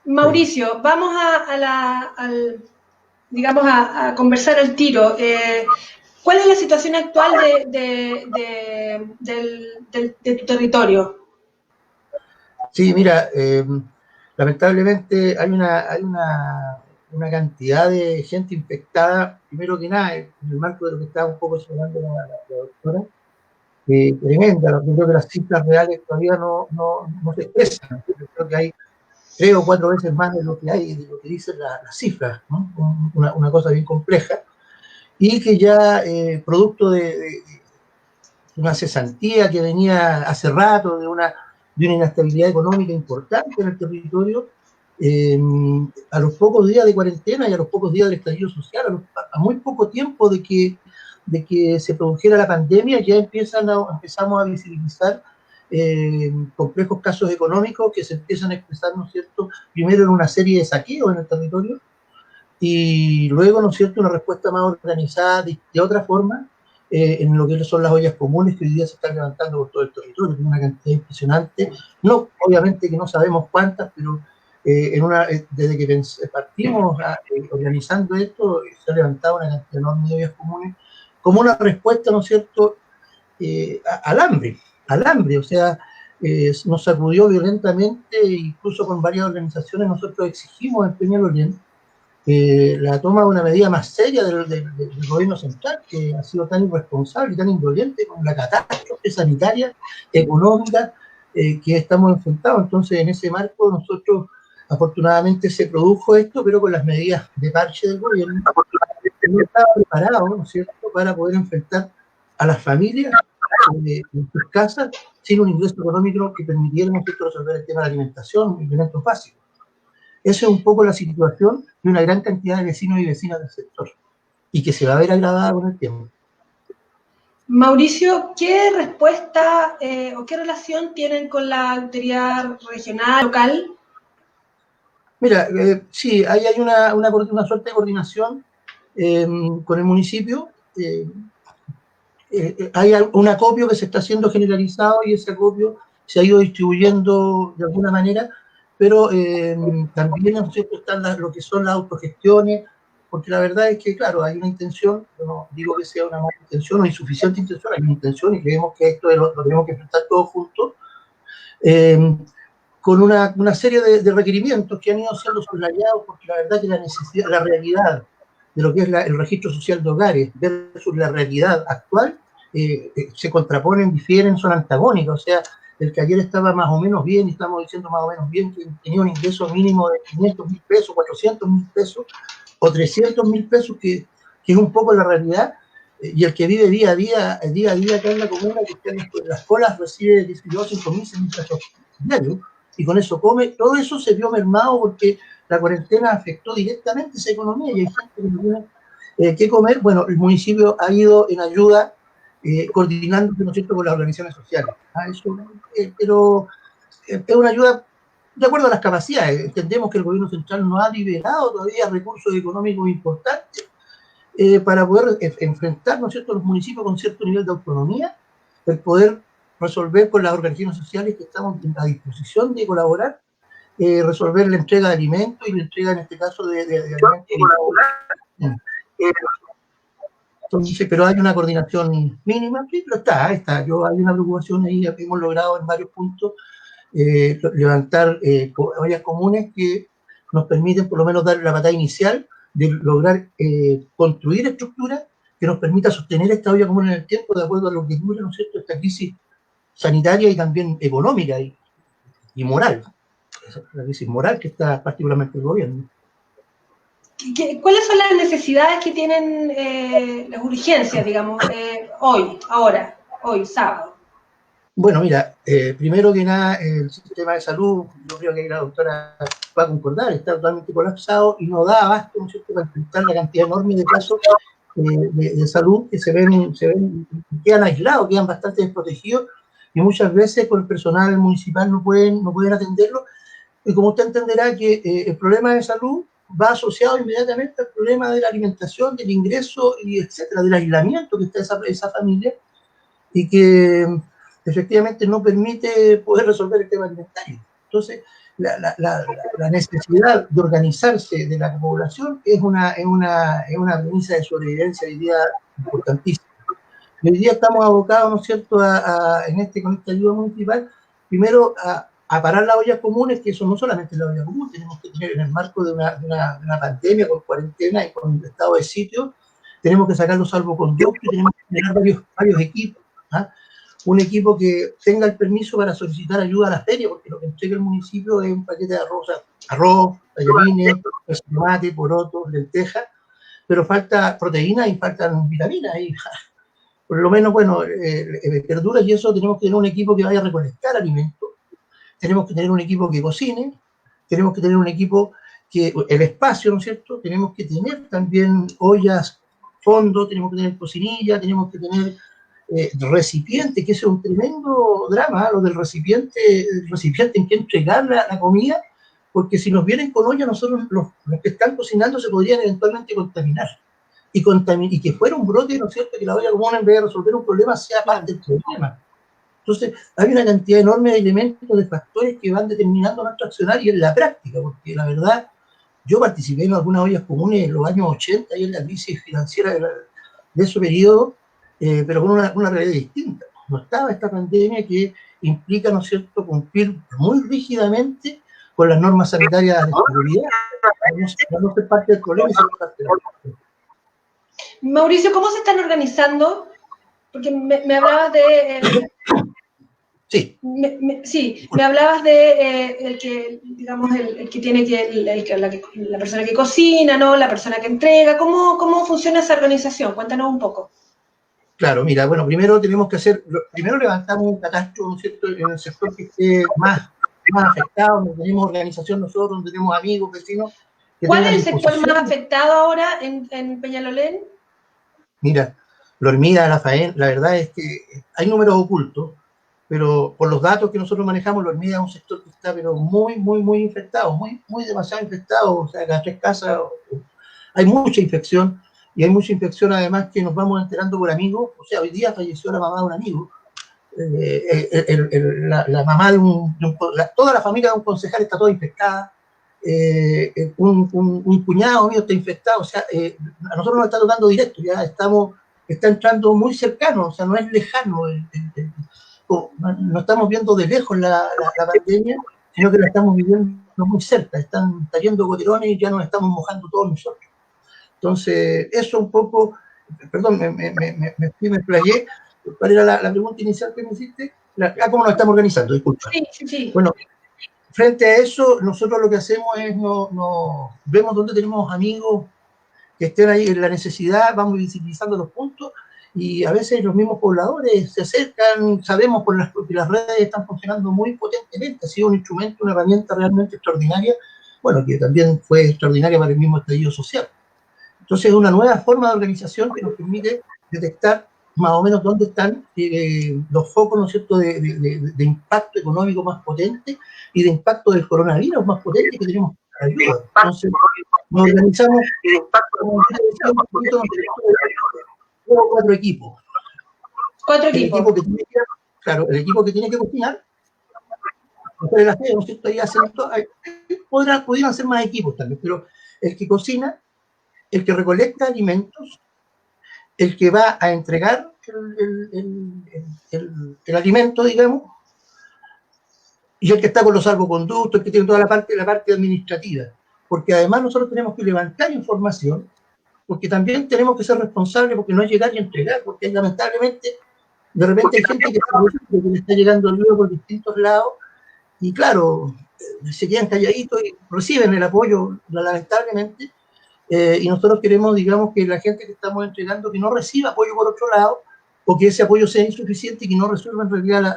Mauricio, vamos a conversar al tiro. ¿Cuál es la situación actual de tu territorio? Sí, mira, lamentablemente hay una cantidad de gente infectada, primero que nada, en el marco de lo que estaba un poco señalando la doctora, tremenda. Yo creo que las cifras reales todavía no se expresan. Yo creo que hay 3 o 4 veces más de lo que hay, de lo que dicen las cifras, ¿no? Una cosa bien compleja, y que ya producto de una cesantía que venía hace rato, de una inestabilidad económica importante en el territorio, a los pocos días de cuarentena y a los pocos días del estallido social, a muy poco tiempo de que se produjera la pandemia, ya empezamos a visibilizar complejos casos económicos que se empiezan a expresar, ¿no es cierto?, primero en una serie de saqueos en el territorio y luego, ¿no es cierto?, una respuesta más organizada de otra forma en lo que son las ollas comunes que hoy día se están levantando por todo el territorio, con una cantidad impresionante, no, obviamente que no sabemos cuántas, pero desde que partimos organizando esto, se ha levantado una cantidad enorme de ollas comunes como una respuesta, ¿no es cierto?, al hambre, o sea, nos sacudió violentamente, incluso con varias organizaciones. Nosotros exigimos en Peñalolén la toma de una medida más seria del gobierno central, que ha sido tan irresponsable y tan indolente con la catástrofe sanitaria, económica que estamos enfrentados. Entonces, en ese marco, nosotros, afortunadamente, se produjo esto, pero con las medidas de parche del gobierno, no estaba preparado, ¿no es cierto?, para poder enfrentar a las familias en sus casas sin un ingreso económico que permitiera, ¿no es cierto?, resolver el tema de la alimentación, elementos básicos. Esa es un poco la situación de una gran cantidad de vecinos y vecinas del sector, y que se va a ver agravada con el tiempo. Mauricio, ¿qué respuesta o qué relación tienen con la autoridad regional, local? Mira, sí, ahí hay una suerte de coordinación con el municipio. Hay un acopio que se está haciendo generalizado y ese acopio se ha ido distribuyendo de alguna manera, pero también, ¿no es cierto?, están lo que son las autogestiones, porque la verdad es que, claro, hay una intención, no digo que sea una mala intención o insuficiente intención, hay una intención y creemos que esto lo tenemos que enfrentar todos juntos, con una serie de requerimientos que han ido siendo subrayados, porque la verdad que la necesidad, la realidad de lo que es el registro social de hogares versus la realidad actual se contraponen, difieren, son antagónicos. O sea, el que ayer estaba más o menos bien, y estamos diciendo más o menos bien, que tenía un ingreso mínimo de 500.000 pesos, 400.000 pesos o 300.000 pesos, que es un poco la realidad, y el que vive día a día acá en la comuna, que está en las colas, recibe 18, 5.000, 6.000 pesos diarios, y con eso come. Todo eso se vio mermado porque la cuarentena afectó directamente esa economía y hay gente que no tiene que comer. Bueno, el municipio ha ido en ayuda, coordinándose, ¿no es cierto?, con las organizaciones sociales. Pero es una ayuda de acuerdo a las capacidades. Entendemos que el gobierno central no ha liberado todavía recursos económicos importantes para poder enfrentar, ¿no es cierto?, los municipios con cierto nivel de autonomía, el poder resolver con las organizaciones sociales que estamos a disposición de colaborar, resolver la entrega de alimentos y la entrega, en este caso, de alimentos. Entonces, pero hay una coordinación mínima, sí, pero está. Hay una preocupación ahí, hemos logrado en varios puntos levantar ollas comunes que nos permiten por lo menos dar la batalla inicial de lograr construir estructuras que nos permita sostener esta olla común en el tiempo de acuerdo a lo que dura, ¿no es cierto?, esta crisis sanitaria y también económica y moral. La crisis moral que está particularmente el gobierno. ¿Cuáles son las necesidades que tienen las urgencias, digamos, hoy, sábado? Bueno, mira, primero que nada, el sistema de salud, yo creo que la doctora va a concordar, está totalmente colapsado y no da abasto, ¿no es cierto?, para enfrentar la cantidad enorme de casos de salud que se ven, quedan aislados, quedan bastante desprotegidos, y muchas veces con el personal municipal no pueden atenderlo. Y como usted entenderá que el problema de salud va asociado inmediatamente al problema de la alimentación, del ingreso, y etcétera, del aislamiento que está esa familia, y que efectivamente no permite poder resolver el tema alimentario. Entonces, la necesidad de organizarse de la población es una premisa de sobrevivencia hoy día importantísima. Y hoy día estamos abocados, ¿no es cierto?, con esta ayuda municipal, primero a parar las ollas comunes, que eso no solamente es la olla común, tenemos que tener en el marco de una pandemia con cuarentena y con estado de sitio, tenemos que sacar los salvoconductos y tenemos que tener varios equipos. Un equipo que tenga el permiso para solicitar ayuda a la feria, porque lo que entrega el municipio es un paquete de arroz, tallarines, tomate, porotos, lentejas, pero falta proteína y faltan vitaminas, y por lo menos, bueno, verduras, y eso tenemos que tener un equipo que vaya a recolectar alimentos, tenemos que tener un equipo que cocine, tenemos que tener un equipo que, el espacio, ¿no es cierto?, tenemos que tener también ollas, fondo, tenemos que tener cocinilla, tenemos que tener recipiente, que es un tremendo drama, lo del recipiente en que entregar la comida, porque si nos vienen con olla, nosotros los que están cocinando se podrían eventualmente contaminar, y que fuera un brote, ¿no es cierto?, que la olla común, en vez de resolver un problema, sea parte del problema. Entonces, hay una cantidad enorme de elementos, de factores que van determinando nuestro accionar y en la práctica, porque la verdad, yo participé en algunas ollas comunes en los años 80 y en la crisis financiera de ese periodo, pero con una realidad distinta. No estaba esta pandemia que implica, ¿no es cierto?, cumplir muy rígidamente con las normas sanitarias de seguridad, para no ser parte del problema y ser parte de la problema. Mauricio, ¿cómo se están organizando? Porque me hablabas de... Sí. Me hablabas de el que, digamos, el que tiene la persona que cocina, ¿no?, la persona que entrega. ¿Cómo funciona esa organización? Cuéntanos un poco. Claro, mira, bueno, primero levantamos un catastro, ¿no es cierto?, en el sector que esté más más afectados, donde tenemos organización nosotros, donde tenemos amigos, vecinos. ¿Cuál es el sector más afectado ahora en Peñalolén? Mira, la hormiga, la faena, la verdad es que hay números ocultos, pero por los datos que nosotros manejamos, la hormiga es un sector que está pero muy, muy, muy infectado, muy demasiado infectado. O sea, las 3 casas hay mucha infección, y hay mucha infección además que nos vamos enterando por amigos. O sea, hoy día falleció la mamá de un amigo, la mamá de toda la familia de un concejal está toda infectada, un cuñado mío está infectado. O sea, a nosotros nos está tocando directo, ya está entrando muy cercano, o sea, no es lejano, no estamos viendo de lejos la pandemia, sino que la estamos viviendo muy cerca, están cayendo goterones y ya nos estamos mojando todos nosotros. Entonces, eso un poco, perdón, me explayé. ¿Cuál era la pregunta inicial que me hiciste? ¿Cómo nos estamos organizando? Disculpa. Sí. Bueno, frente a eso, nosotros lo que hacemos es, vemos dónde tenemos amigos que estén ahí en la necesidad, vamos visibilizando los puntos, y a veces los mismos pobladores se acercan, sabemos porque las redes están funcionando muy potentemente, ha sido un instrumento, una herramienta realmente extraordinaria, bueno, que también fue extraordinaria para el mismo estallido social. Entonces es una nueva forma de organización que nos permite detectar más o menos dónde están los focos, ¿no es cierto?, de impacto económico más potente y de impacto del coronavirus más potente que tenemos para ayuda. Entonces nos organizamos con 4 equipos. 4 equipos. El equipo que tiene que cocinar, ¿no es cierto? Ahí podrían ser más equipos también, pero el que cocina, el que recolecta alimentos, el que va a entregar el alimento, digamos, y el que está con los salvoconductos, el que tiene toda la parte administrativa. Porque además nosotros tenemos que levantar información, porque también tenemos que ser responsables, porque no es llegar y entregar, porque lamentablemente de repente hay gente que le está llegando el libro por distintos lados, y claro, se quedan calladitos y reciben el apoyo, lamentablemente. Y nosotros queremos, digamos, que la gente que estamos entregando que no reciba apoyo por otro lado, o que ese apoyo sea insuficiente y que no resuelva en realidad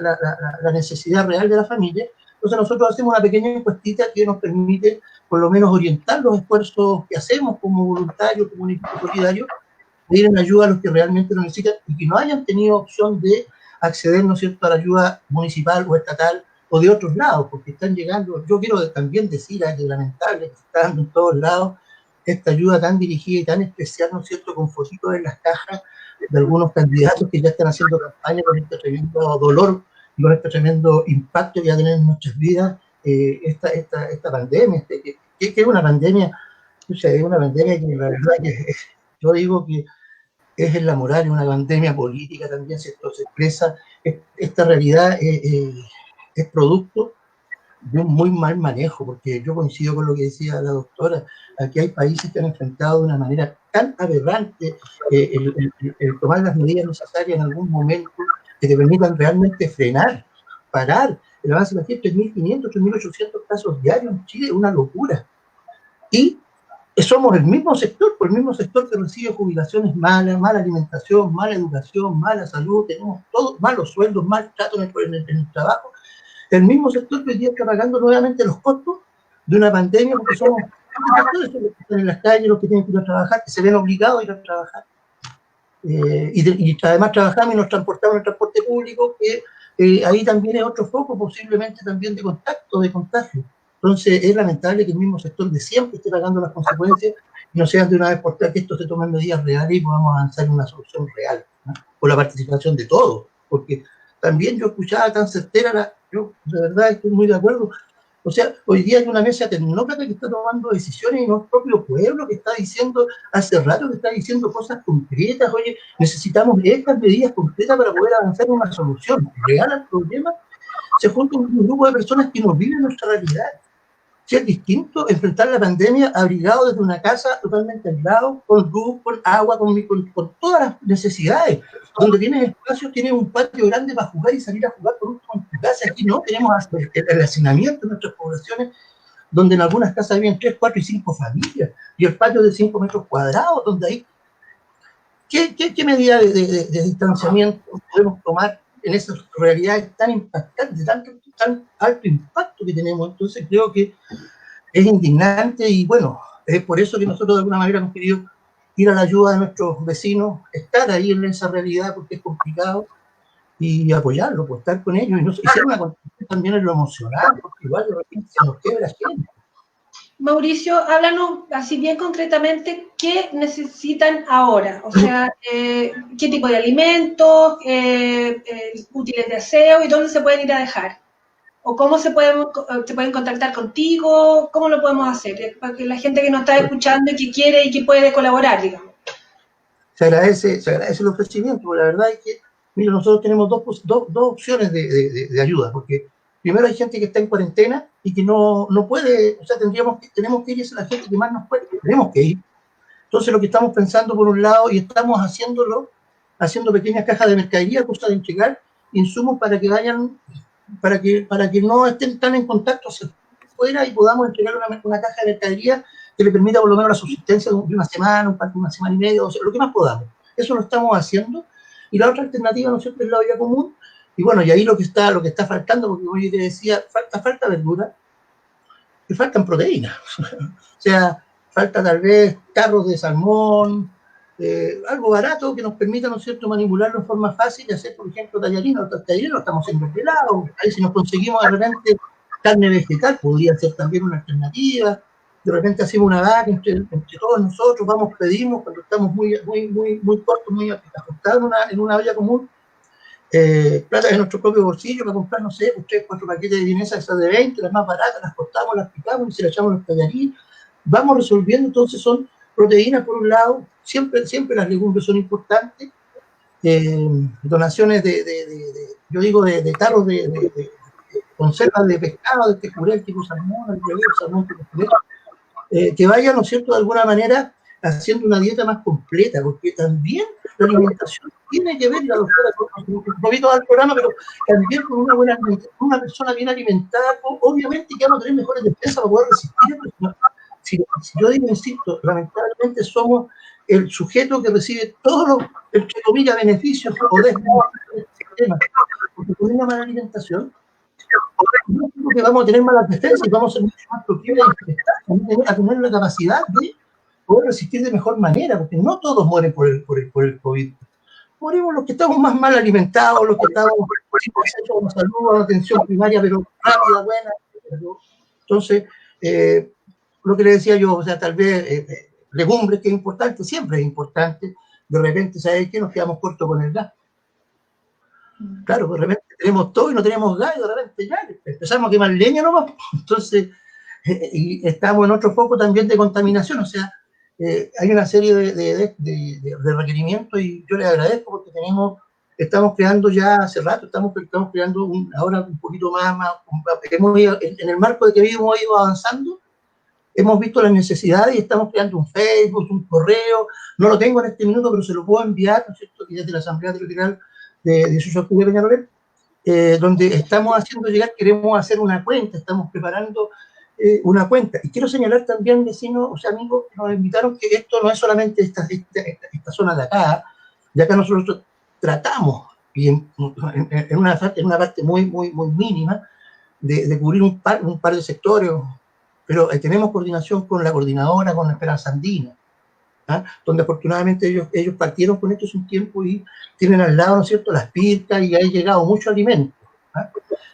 la necesidad real de la familia. Entonces nosotros hacemos una pequeña encuestita que nos permite por lo menos orientar los esfuerzos que hacemos como voluntarios, como un equipo solidario, de ir en ayuda a los que realmente lo necesitan y que no hayan tenido opción de acceder, ¿no es cierto?, a la ayuda municipal o estatal o de otros lados, porque están llegando. Yo quiero también decir que es lamentable que está dando en todos lados esta ayuda tan dirigida y tan especial, ¿no es cierto?, con fotitos en las cajas de algunos candidatos que ya están haciendo campaña con este tremendo dolor y con este tremendo impacto que va a tener en nuestras vidas esta pandemia, que es una pandemia, o sea, es una pandemia que la verdad que yo digo que es en la moral, es una pandemia política también, se expresa. Esta realidad es producto de un muy mal manejo, porque yo coincido con lo que decía la doctora. Aquí hay países que han enfrentado de una manera tan aberrante el tomar las medidas necesarias en algún momento que te permitan realmente frenar, parar el avance. Imagínate, 3.500, 3.800 casos diarios en Chile, es una locura. Y somos el mismo sector que recibe jubilaciones malas, mala alimentación, mala educación, mala salud, tenemos todos malos sueldos, mal trato en el trabajo. El mismo sector que hoy día está pagando nuevamente los costos de una pandemia, porque somos los que están en las calles, los que tienen que ir a trabajar, que se ven obligados a ir a trabajar. Y además trabajamos y nos transportamos en el transporte público, que ahí también es otro foco posiblemente también de contacto, de contagio. Entonces es lamentable que el mismo sector de siempre esté pagando las consecuencias y no sean de una vez por todas que esto se tomen medidas reales y podamos avanzar en una solución real, ¿no?, con la participación de todos, porque también yo escuchaba tan certera, yo de verdad estoy muy de acuerdo. O sea, hoy día hay una mesa tecnócrata que está tomando decisiones y no el propio pueblo que está diciendo, hace rato que está diciendo cosas concretas. Oye, necesitamos estas medidas concretas para poder avanzar en una solución real al problema. Se junta un grupo de personas que no viven nuestra realidad. Si es distinto enfrentar la pandemia abrigado desde una casa totalmente aislado, con luz, con agua, con todas las necesidades, donde tienes espacios, tienes un patio grande para jugar y salir a jugar por último en tu casa. Aquí no, tenemos el hacinamiento en nuestras poblaciones, donde en algunas casas viven 3, 4 y 5 familias, y el patio de 5 metros cuadrados, donde hay... ¿Qué medida de distanciamiento podemos tomar en esas realidades tan impactantes, tan alto impacto que tenemos. Entonces creo que es indignante y bueno, es por eso que nosotros de alguna manera hemos querido ir a la ayuda de nuestros vecinos, estar ahí en esa realidad porque es complicado y apoyarlo, pues estar con ellos y ser una contribución también en lo emocional, porque igual de repente se nos quebra la gente. Mauricio, háblanos así bien concretamente qué necesitan ahora, o sea, qué tipo de alimentos, útiles de aseo y dónde se pueden ir a dejar, o cómo se pueden contactar contigo, cómo lo podemos hacer, para que la gente que nos está escuchando y que quiere y que puede colaborar, digamos. Se agradece el ofrecimiento, porque la verdad es que, mira, nosotros tenemos dos opciones de ayuda, porque primero hay gente que está en cuarentena y que no puede, o sea, tenemos que ir a la gente que más nos puede, tenemos que ir. Entonces lo que estamos pensando por un lado, y estamos haciendo pequeñas cajas de mercadería, cosas de entregar, insumos para que vayan, para que no estén tan en contacto hacia afuera y podamos entregar una caja de mercadería que le permita por lo menos la subsistencia de una semana, una semana y media, o sea, lo que más podamos. Eso lo estamos haciendo. Y la otra alternativa, ¿no es cierto?, es la olla común. Y bueno, y ahí lo que está faltando, porque como yo te decía, falta verdura y faltan proteínas. O sea, falta tal vez tarros de salmón, algo barato que nos permita, ¿no es cierto?, manipularlo en forma fácil y hacer, por ejemplo, tallarines. Los tallarines lo estamos haciendo pelados. Ahí si nos conseguimos de repente carne vegetal, podría ser también una alternativa. De repente hacemos una vaca entre todos nosotros, pedimos cuando estamos muy cortos, muy ajustados en una olla común, plata de nuestro propio bolsillo para comprar, no sé, 3, 4 paquetes de vienesa, esas de 20, las más baratas, las cortamos, las picamos y se las echamos los tallarines. Vamos resolviendo, entonces son proteínas por un lado, siempre las legumbres son importantes, donaciones yo digo, de tarros de conservas de pescado, de tejurel tipo salmón, el salmón tipo tejurel, que vayan, ¿no es cierto?, de alguna manera haciendo una dieta más completa, porque también la alimentación tiene que ver, la doctora, no vi todo el programa, pero también con una persona bien alimentada, obviamente que vamos a tener mejores defensas para poder resistir. Si yo digo, insisto, lamentablemente somos el sujeto que recibe todos los, entre comillas, beneficios o desbeneficios del sistema, porque con una mala alimentación que vamos a tener malas defensas y vamos a ser mucho más proclives a tener la capacidad de poder resistir de mejor manera, porque no todos mueren por el COVID. Morimos los que estamos más mal alimentados, los que estamos con una salud, una atención primaria, pero rápida, buena. Entonces, lo que le decía yo, o sea, tal vez legumbres, que es importante, siempre es importante, de repente, ¿sabes qué? Nos quedamos cortos con el gas. Claro, de repente tenemos todo y no tenemos gas, y de repente ya empezamos a quemar leña nomás. Entonces, y estamos en otro foco también de contaminación, o sea, hay una serie de requerimientos y yo les agradezco porque estamos creando ya hace rato, estamos creando ahora un poquito más en el marco de que hemos ido avanzando, hemos visto las necesidades y estamos creando un Facebook, un correo, no lo tengo en este minuto, pero se lo puedo enviar, ¿no es cierto?, desde la Asamblea Territorial de Sochaux de Peñalolén, donde estamos haciendo llegar, queremos hacer una cuenta, estamos preparando una cuenta. Y quiero señalar también, vecinos, o sea, amigos, que nos invitaron, que esto no es solamente esta zona de acá nosotros tratamos, y en una parte muy mínima, de cubrir un par de sectores, pero tenemos coordinación con la coordinadora, con la Esperanza Andina, donde afortunadamente ellos partieron con esto hace un tiempo y tienen al lado, ¿no es cierto?, las pircas y ha llegado mucho alimento.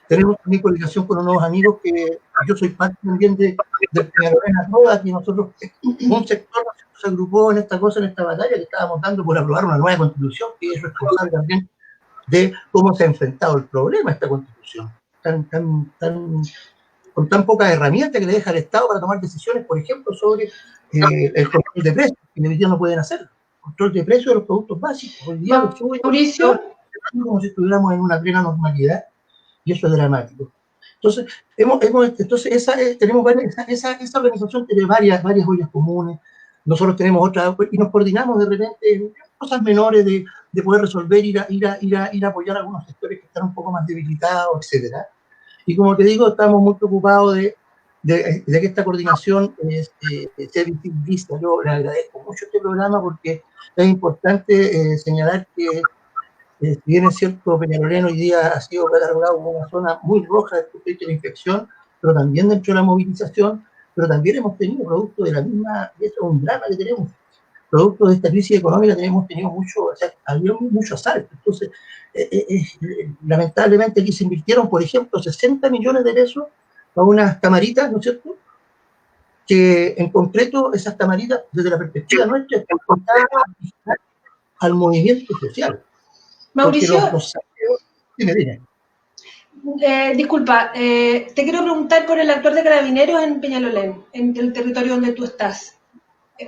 Tenemos también coordinación con unos amigos que yo soy parte también de Peñalolén a Todas, que nosotros, un sector se agrupó en esta batalla que estábamos dando por aprobar una nueva constitución, que es responsable también de cómo se ha enfrentado el problema esta constitución, con tan pocas herramientas que le deja al Estado para tomar decisiones, por ejemplo, sobre el control de precios, que hoy día no pueden hacer. Control de precios de los productos básicos. Hoy día Mauricio, como si estuviéramos en una plena normalidad, y eso es dramático. Entonces, esa organización tiene varias ollas comunes, nosotros tenemos otra, y nos coordinamos de repente en cosas menores de poder resolver, ir a apoyar a algunos sectores que están un poco más debilitados, etcétera. Y como te digo, estamos muy preocupados de que esta coordinación se visibiliza. Yo le agradezco mucho este programa porque es importante señalar que Si bien es cierto, Peñalolén hoy día ha sido catalogado como una zona muy roja desde el punto de vista de la infección, pero también dentro de la movilización, pero también hemos tenido producto de la misma, y eso es un drama que tenemos, producto de esta crisis económica hemos tenido mucho, o sea, había mucho asalto. Entonces, lamentablemente aquí se invirtieron, por ejemplo, 60 millones de pesos para unas camaritas, ¿no es cierto?, que en concreto esas camaritas, desde la perspectiva nuestra, están conectadas al movimiento social. Mauricio, dime. Disculpa, te quiero preguntar por el actor de Carabineros en Peñalolén, en el territorio donde tú estás.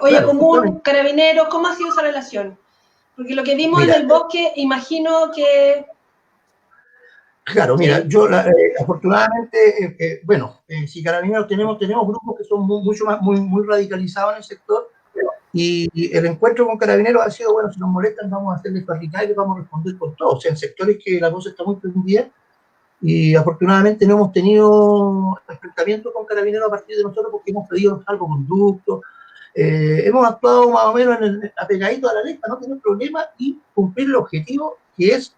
Olla Común, Carabineros, ¿cómo ha sido esa relación? Porque lo que vimos en el bosque, imagino que... Claro, mira, yo afortunadamente, si Carabineros tenemos grupos que son muy radicalizados en el sector, y el encuentro con Carabineros ha sido, bueno, si nos molestan vamos a hacerles barricada y les vamos a responder con todo. O sea, en sectores que la cosa está muy prendida, y afortunadamente no hemos tenido enfrentamientos con Carabineros a partir de nosotros porque hemos pedido salvoconducto, hemos actuado más o menos apegadito a la ley para no tener problemas y cumplir el objetivo que es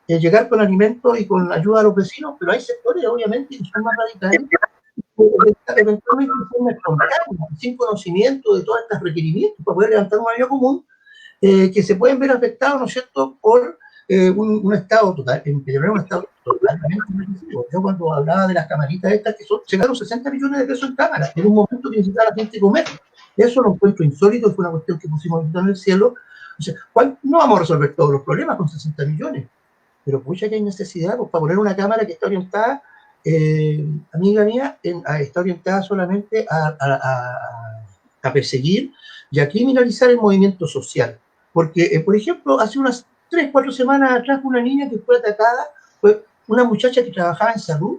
llegar con alimentos y con ayuda a los vecinos, pero hay sectores obviamente que son más radicales, eventualmente son espontáneos, sin conocimiento de todos estos requerimientos para poder levantar un área común, que se pueden ver afectados, ¿no es cierto?, por un estado total, un estado totalmente represivo. Yo cuando hablaba de las camaritas estas, que llegaron 60 millones de pesos en cámaras, en un momento que necesitaba la gente comer. Eso lo encuentro insólito, fue una cuestión que pusimos en el cielo. O sea, no vamos a resolver todos los problemas con 60 millones, pero pucha que hay necesidad pues, para poner una cámara que está orientada, amiga mía, está orientada solamente a perseguir y a criminalizar el movimiento social. Porque, por ejemplo, hace unas 3-4 semanas atrás una niña que fue atacada, fue una muchacha que trabajaba en salud,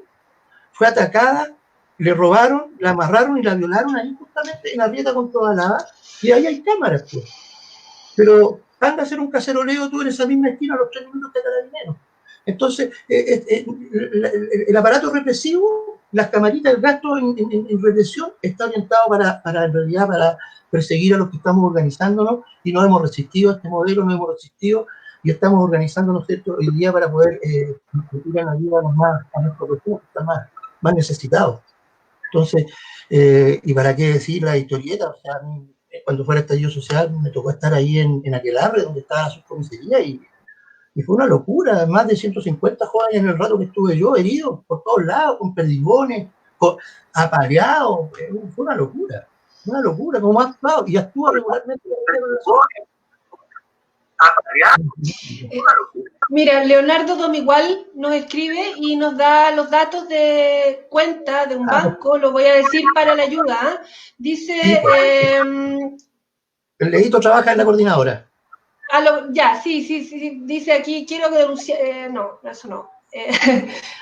fue atacada, le robaron, la amarraron y la violaron ahí justamente en la Rieta con Tobalaba, y ahí hay cámaras, pues. Pero anda a hacer un caceroleo tú en esa misma esquina a los 3 minutos de Carabineros. Entonces, el aparato represivo, las camaritas, el gasto en represión está orientado en realidad para perseguir a los que estamos organizándonos, y no hemos resistido a este modelo, no hemos resistido, y estamos organizándonos hoy día para poder discutir en la vida a nuestros vecinos que están más necesitados. Entonces, y para qué decir la historieta, o sea, cuando fue el estallido social me tocó estar ahí en Aquelarre, donde estaba la subcomisaría, y fue una locura, más de 150 jóvenes en el rato que estuve yo, heridos por todos lados, con perdigones, apaleados, fue una locura, como ha actuado, y actúa regularmente Mira, Leonardo Domigual nos escribe y nos da los datos de cuenta de un banco, lo voy a decir para la ayuda. Dice... el Leito trabaja en la coordinadora. Sí, dice aquí, quiero que denuncie... no, eso no.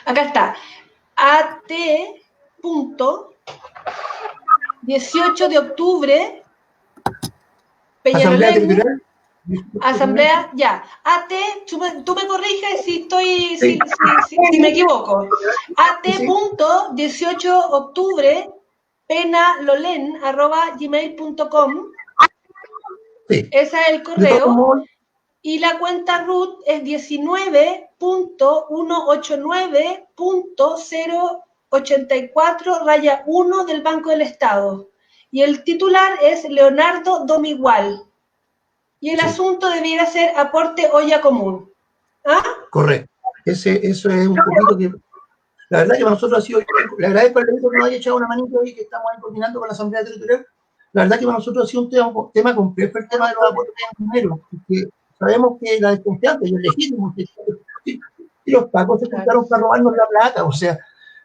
Acá está. AT. 18 de octubre, Peñalolén, Asamblea, ya. AT, tú me corriges si me equivoco. AT. 18 octubre, penalolén@gmail.com. Sí. Ese es el correo. Y la cuenta RUT es 19.189.084-1 del Banco del Estado. Y el titular es Leonardo Domigual. Y el asunto debiera ser aporte olla común. ¿Ah? Correcto. Eso es un poquito que... La verdad que para nosotros ha sido... Le agradezco al Leito que nos haya echado una manita hoy, que estamos ahí coordinando con la Asamblea Territorial. La verdad que para nosotros ha sido un tema complejo, el tema de los aportes en dinero, porque sabemos que la desconfianza y el legítimo, y los pacos se juntaron para robarnos la plata, o sea,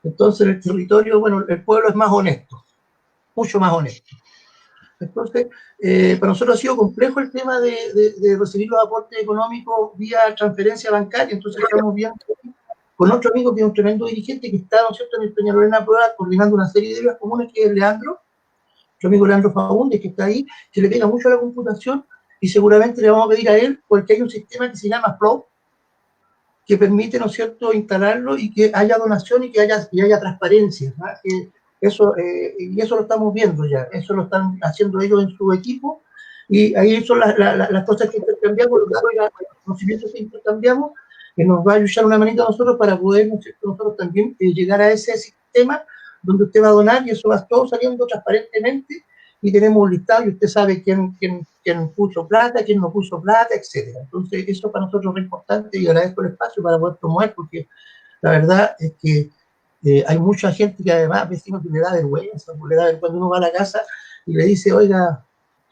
entonces en el territorio, bueno, el pueblo es más honesto, mucho más honesto. Entonces, para nosotros ha sido complejo el tema de recibir los aportes económicos vía transferencia bancaria. Entonces estamos viendo con otro amigo que es un tremendo dirigente que está, ¿no es cierto?, en el Peñalolén a prueba coordinando una serie de ideas comunes, que es Leandro, nuestro amigo Leandro Faúndez, que está ahí, se le pega mucho a la computación, y seguramente le vamos a pedir a él, porque hay un sistema que se llama Flow, que permite, ¿no es cierto?, instalarlo y que haya donación y que haya transparencia, ¿no? Y eso lo estamos viendo ya, eso lo están haciendo ellos en su equipo, Y ahí son las cosas que intercambiamos, los conocimientos que intercambiamos, que nos va a ayudar una manita a nosotros para poder, ¿no es cierto?, nosotros también llegar a ese sistema donde usted va a donar y eso va todo saliendo transparentemente y tenemos un listado y usted sabe quién puso plata, quién no puso plata, etc. Entonces eso para nosotros es importante y agradezco el espacio para poder promover, porque la verdad es que hay mucha gente que además vecinos que le da vergüenza, cuando uno va a la casa y le dice, oiga,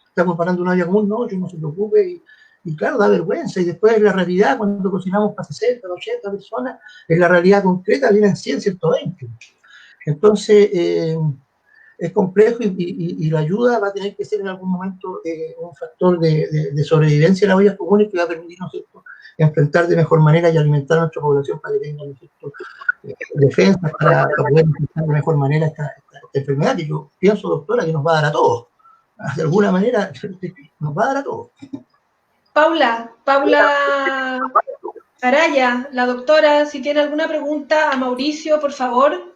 estamos parando una área común, no, yo no se preocupe, y claro, da vergüenza, y después la realidad, cuando cocinamos para 60, 80 personas, en la realidad concreta vienen 100, 120. Entonces, es complejo y la ayuda va a tener que ser en algún momento un factor de sobrevivencia en las ollas comunes que va a permitirnos enfrentar de mejor manera y alimentar a nuestra población para que tengan defensa, para poder enfrentar de mejor manera esta enfermedad que yo pienso, doctora, que nos va a dar a todos. De alguna manera nos va a dar a todos. Paula Araya, la doctora, si tiene alguna pregunta a Mauricio, por favor.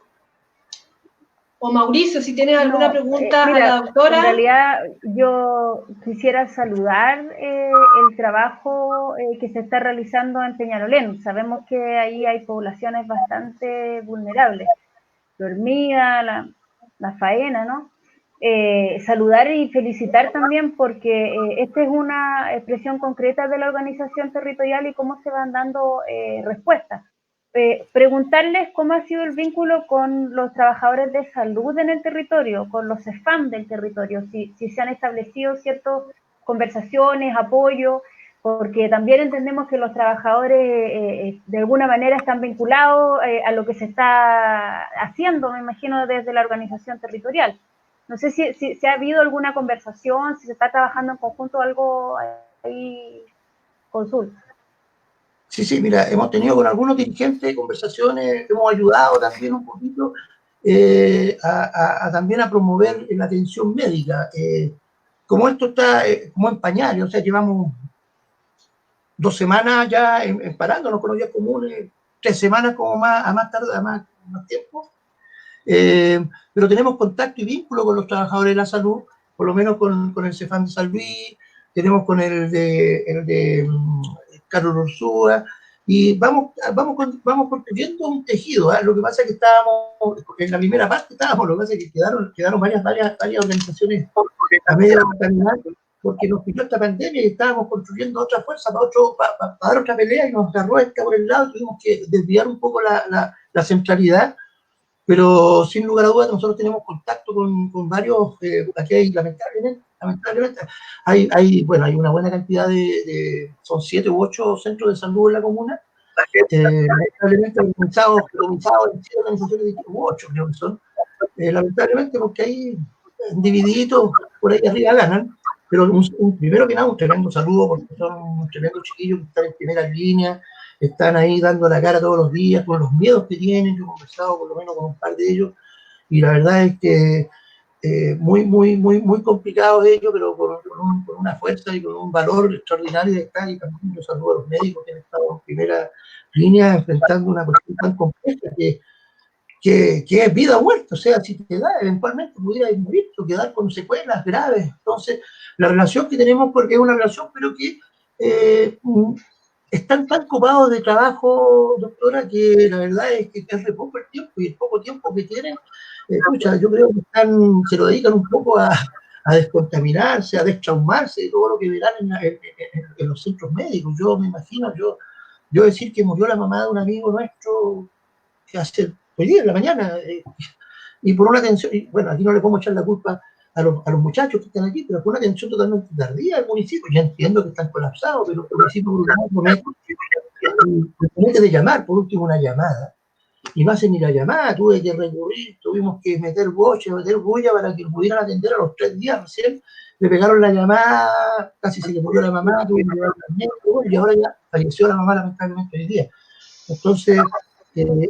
O Mauricio, si tienes alguna pregunta a la doctora. En realidad, yo quisiera saludar el trabajo que se está realizando en Peñalolén. Sabemos que ahí hay poblaciones bastante vulnerables. La hormiga, la faena, ¿no? Saludar y felicitar también porque esta es una expresión concreta de la organización territorial y cómo se van dando respuestas. Preguntarles cómo ha sido el vínculo con los trabajadores de salud en el territorio, con los CEFAM del territorio, si se han establecido ciertas conversaciones, apoyo, porque también entendemos que los trabajadores de alguna manera están vinculados a lo que se está haciendo, me imagino, desde la organización territorial. No sé si ha habido alguna conversación, si se está trabajando en conjunto algo ahí, consulta. Sí, mira, hemos tenido con algunos dirigentes conversaciones, hemos ayudado también un poquito también a promover la atención médica. Como esto está como en pañales, o sea, llevamos 2 semanas ya parándonos con los días comunes, 3 semanas como más tiempo. Pero tenemos contacto y vínculo con los trabajadores de la salud, por lo menos con el CEFAM de San Luis, tenemos con el de Carlos Ursúa, y vamos construyendo un tejido. Lo que pasa es que estábamos, en la primera parte lo que pasa es que quedaron varias organizaciones a media caminar, porque nos pilló esta pandemia y estábamos construyendo otra fuerza para dar otra pelea y nos agarró esta por el lado, tuvimos que desviar un poco la centralidad. Pero sin lugar a dudas nosotros tenemos contacto con varios, aquí hay lamentablemente hay una buena cantidad son 7 u 8 centros de salud en la comuna, lamentablemente organizados en 7 organizaciones de 8 creo que son, lamentablemente porque hay divididos por ahí arriba ganan, pero primero que nada un tremendo saludo porque son unos tremendos chiquillos que están en primera línea, están ahí dando la cara todos los días con los miedos que tienen. Yo he conversado por lo menos con un par de ellos y la verdad es que muy complicados ellos, pero con una fuerza y con un valor extraordinario de estar, y también yo saludo a los médicos que han estado en primera línea enfrentando una cuestión tan compleja que es vida o muerte. O sea, si te da, eventualmente pudieras morir o quedar con secuelas graves. Entonces, la relación que tenemos, porque es una relación, pero que están tan copados de trabajo, doctora, que la verdad es que es de poco el tiempo, y el poco tiempo que tienen, yo creo que se lo dedican un poco a descontaminarse, a destraumarse de todo lo que verán en los centros médicos. Yo me imagino, yo decir que murió la mamá de un amigo nuestro hoy día en la mañana, y por una atención, y bueno, aquí no le podemos echar la culpa a los muchachos que están aquí, pero fue una atención totalmente tardía del municipio. Ya entiendo que están colapsados, pero el municipio promete de llamar, por último una llamada, y no hacen ni la llamada. Tuve que recurrir, tuvimos que meter bulla para que lo pudieran atender a los 3 días recién. Le pegaron la llamada, casi se le murió la mamá, tuve que llevarla al médico, y ahora ya falleció la mamá lamentablemente hoy día. Entonces,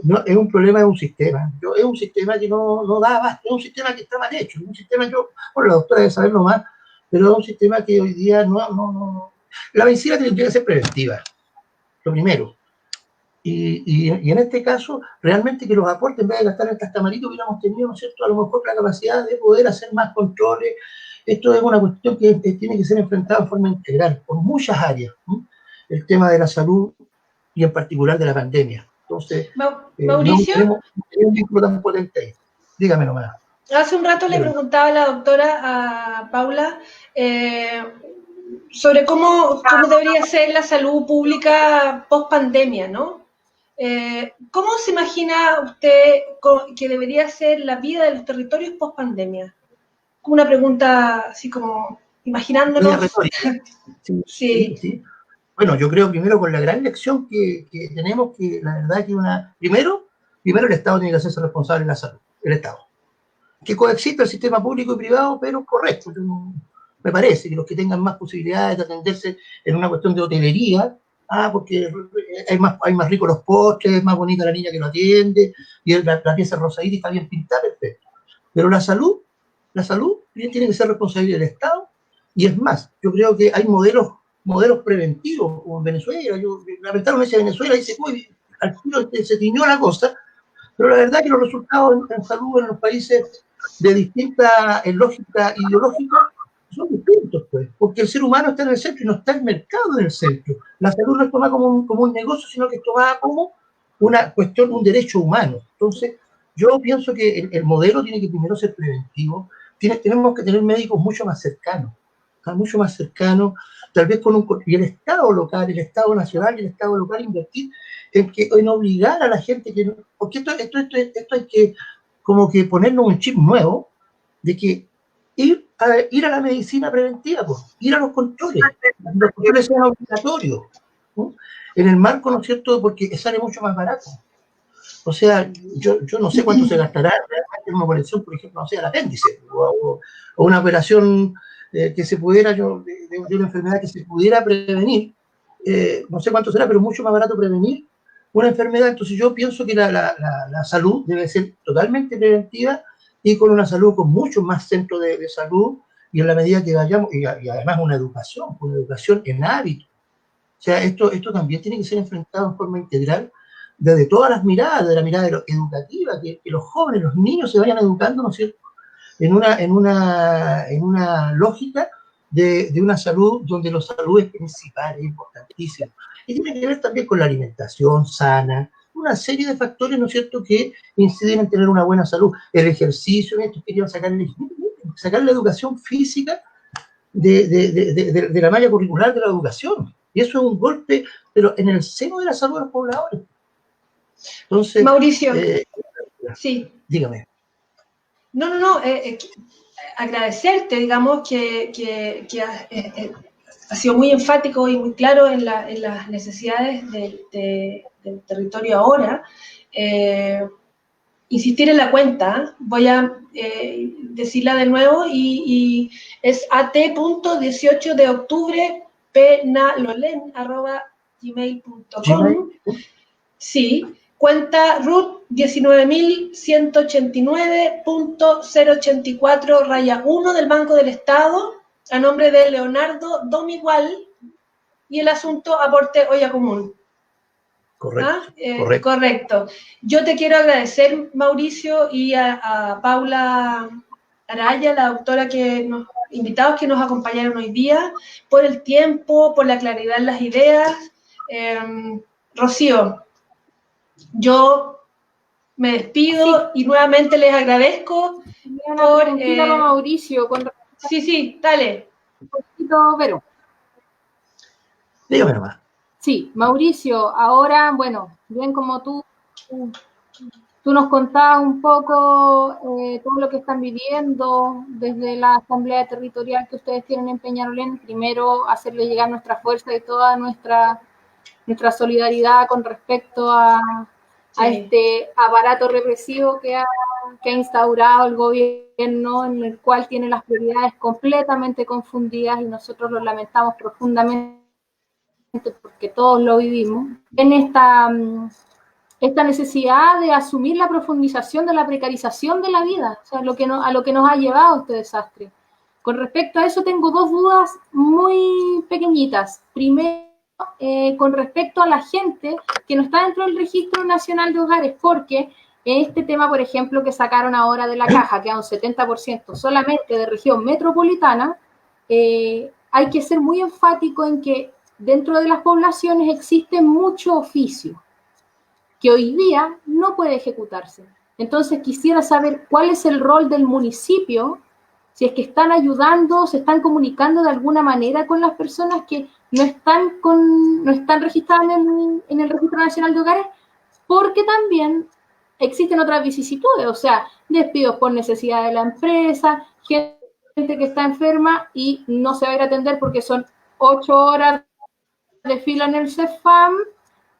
no, es un problema de un sistema. Es un sistema que no da abasto, es un sistema que está mal hecho. Es un sistema, la doctora debe saberlo más, pero es un sistema que hoy día no. La medicina tiene que ser preventiva, lo primero. Y en este caso, realmente que los aportes, en vez de gastar en estas camaritas, hubiéramos tenido, ¿no es cierto?, a lo mejor la capacidad de poder hacer más controles esto es una cuestión que tiene que ser enfrentada de forma integral, por muchas áreas, ¿no? El tema de la salud y en particular de la pandemia. Entonces, Mauricio, no tenemos un vínculo tan potente ahí. Dígame nomás. hace un rato le preguntaba a la doctora, a Paula, sobre cómo debería ser la salud pública post pandemia, ¿no? ¿Cómo se imagina usted que debería ser la vida de los territorios post pandemia? Una pregunta así como imaginándonos. Sí. Bueno, yo creo primero con la gran lección que tenemos, que la verdad que primero el Estado tiene que hacerse responsable de la salud, el Estado. Que coexista el sistema público y privado, pero correcto. Me parece que los que tengan más posibilidades de atenderse en una cuestión de hotelería, porque hay más ricos los postres, es más bonita la niña que lo atiende, y la pieza rosadita está bien pintada, perfecto. Pero la salud tiene que ser responsabilidad del Estado, y es más, yo creo que hay modelos preventivos, como en Venezuela. Lamentablemente Venezuela dice, uy, al tiro se tiñó la cosa, pero la verdad que los resultados en salud en los países de distinta lógica ideológica son distintos, pues, porque el ser humano está en el centro y no está el mercado en el centro. La salud no es tomada como un negocio, sino que es tomada como una cuestión, un derecho humano. Entonces, yo pienso que el modelo tiene que primero ser preventivo. Tenemos que tener médicos mucho más cercanos, tal vez y el Estado local, el Estado nacional y el Estado local invertir en obligar a la gente que, porque esto hay que como que ponernos un chip nuevo de que ir a la medicina preventiva, pues, ir a los controles sean obligatorios, ¿no? En el marco, ¿no es cierto?, porque sale mucho más barato. O sea, yo no sé cuánto se gastará en una operación, por ejemplo, no sé, al apéndice, o una operación que se pudiera, de una enfermedad que se pudiera prevenir, no sé cuánto será, pero mucho más barato prevenir una enfermedad. Entonces yo pienso que la salud debe ser totalmente preventiva y con una salud con mucho más centros de salud, y en la medida que vayamos, y además una educación en hábitos. O sea, esto también tiene que ser enfrentado en forma integral desde todas las miradas, de la mirada educativa, que los jóvenes, los niños se vayan educando, ¿no es cierto?, en una lógica de una salud donde la salud es principal, es importantísimo. Y tiene que ver también con la alimentación sana, una serie de factores, ¿no es cierto?, que inciden en tener una buena salud. El ejercicio, estos querían sacar la educación física de la malla curricular de la educación. Y eso es un golpe, pero en el seno de la salud de los pobladores. Entonces, Mauricio, sí. Dígame. No, agradecerte, digamos, que ha sido muy enfático y muy claro en las necesidades del territorio ahora. Insistir en la cuenta, voy a decirla de nuevo, y es at.18 de octubre penalolen@gmail.com. Sí, cuenta RUT 19.189.084 1 del Banco del Estado, a nombre de Leonardo Domigual, y el asunto aporte olla común. Correcto. Correcto. Yo te quiero agradecer, Mauricio, y a Paula Araya, la doctora invitados que nos acompañaron hoy día, por el tiempo, por la claridad en las ideas. Rocío, yo me despido y nuevamente les agradezco por... Mauricio. Sí, dale. Un poquito, pero... Dígame nomás. Sí, Mauricio, ahora, bueno, bien como tú nos contabas un poco todo lo que están viviendo desde la Asamblea Territorial que ustedes tienen en Peñalolén. Primero, hacerle llegar nuestra fuerza y toda nuestra solidaridad con respecto a este aparato represivo que ha instaurado el gobierno, en el cual tiene las prioridades completamente confundidas, y nosotros lo lamentamos profundamente porque todos lo vivimos, en esta necesidad de asumir la profundización de la precarización de la vida, o sea, a lo que nos ha llevado este desastre. Con respecto a eso tengo dos dudas muy pequeñitas. Primero, con respecto a la gente que no está dentro del Registro Nacional de Hogares, porque este tema, por ejemplo, que sacaron ahora de la caja, que a un 70% solamente de región metropolitana, hay que ser muy enfático en que dentro de las poblaciones existe mucho oficio que hoy día no puede ejecutarse. Entonces quisiera saber cuál es el rol del municipio, si es que están ayudando, se están comunicando de alguna manera con las personas que no están registradas en el Registro Nacional de Hogares, porque también existen otras vicisitudes, o sea, despidos por necesidad de la empresa, gente que está enferma y no se va a ir a atender porque son 8 horas de fila en el CEFAM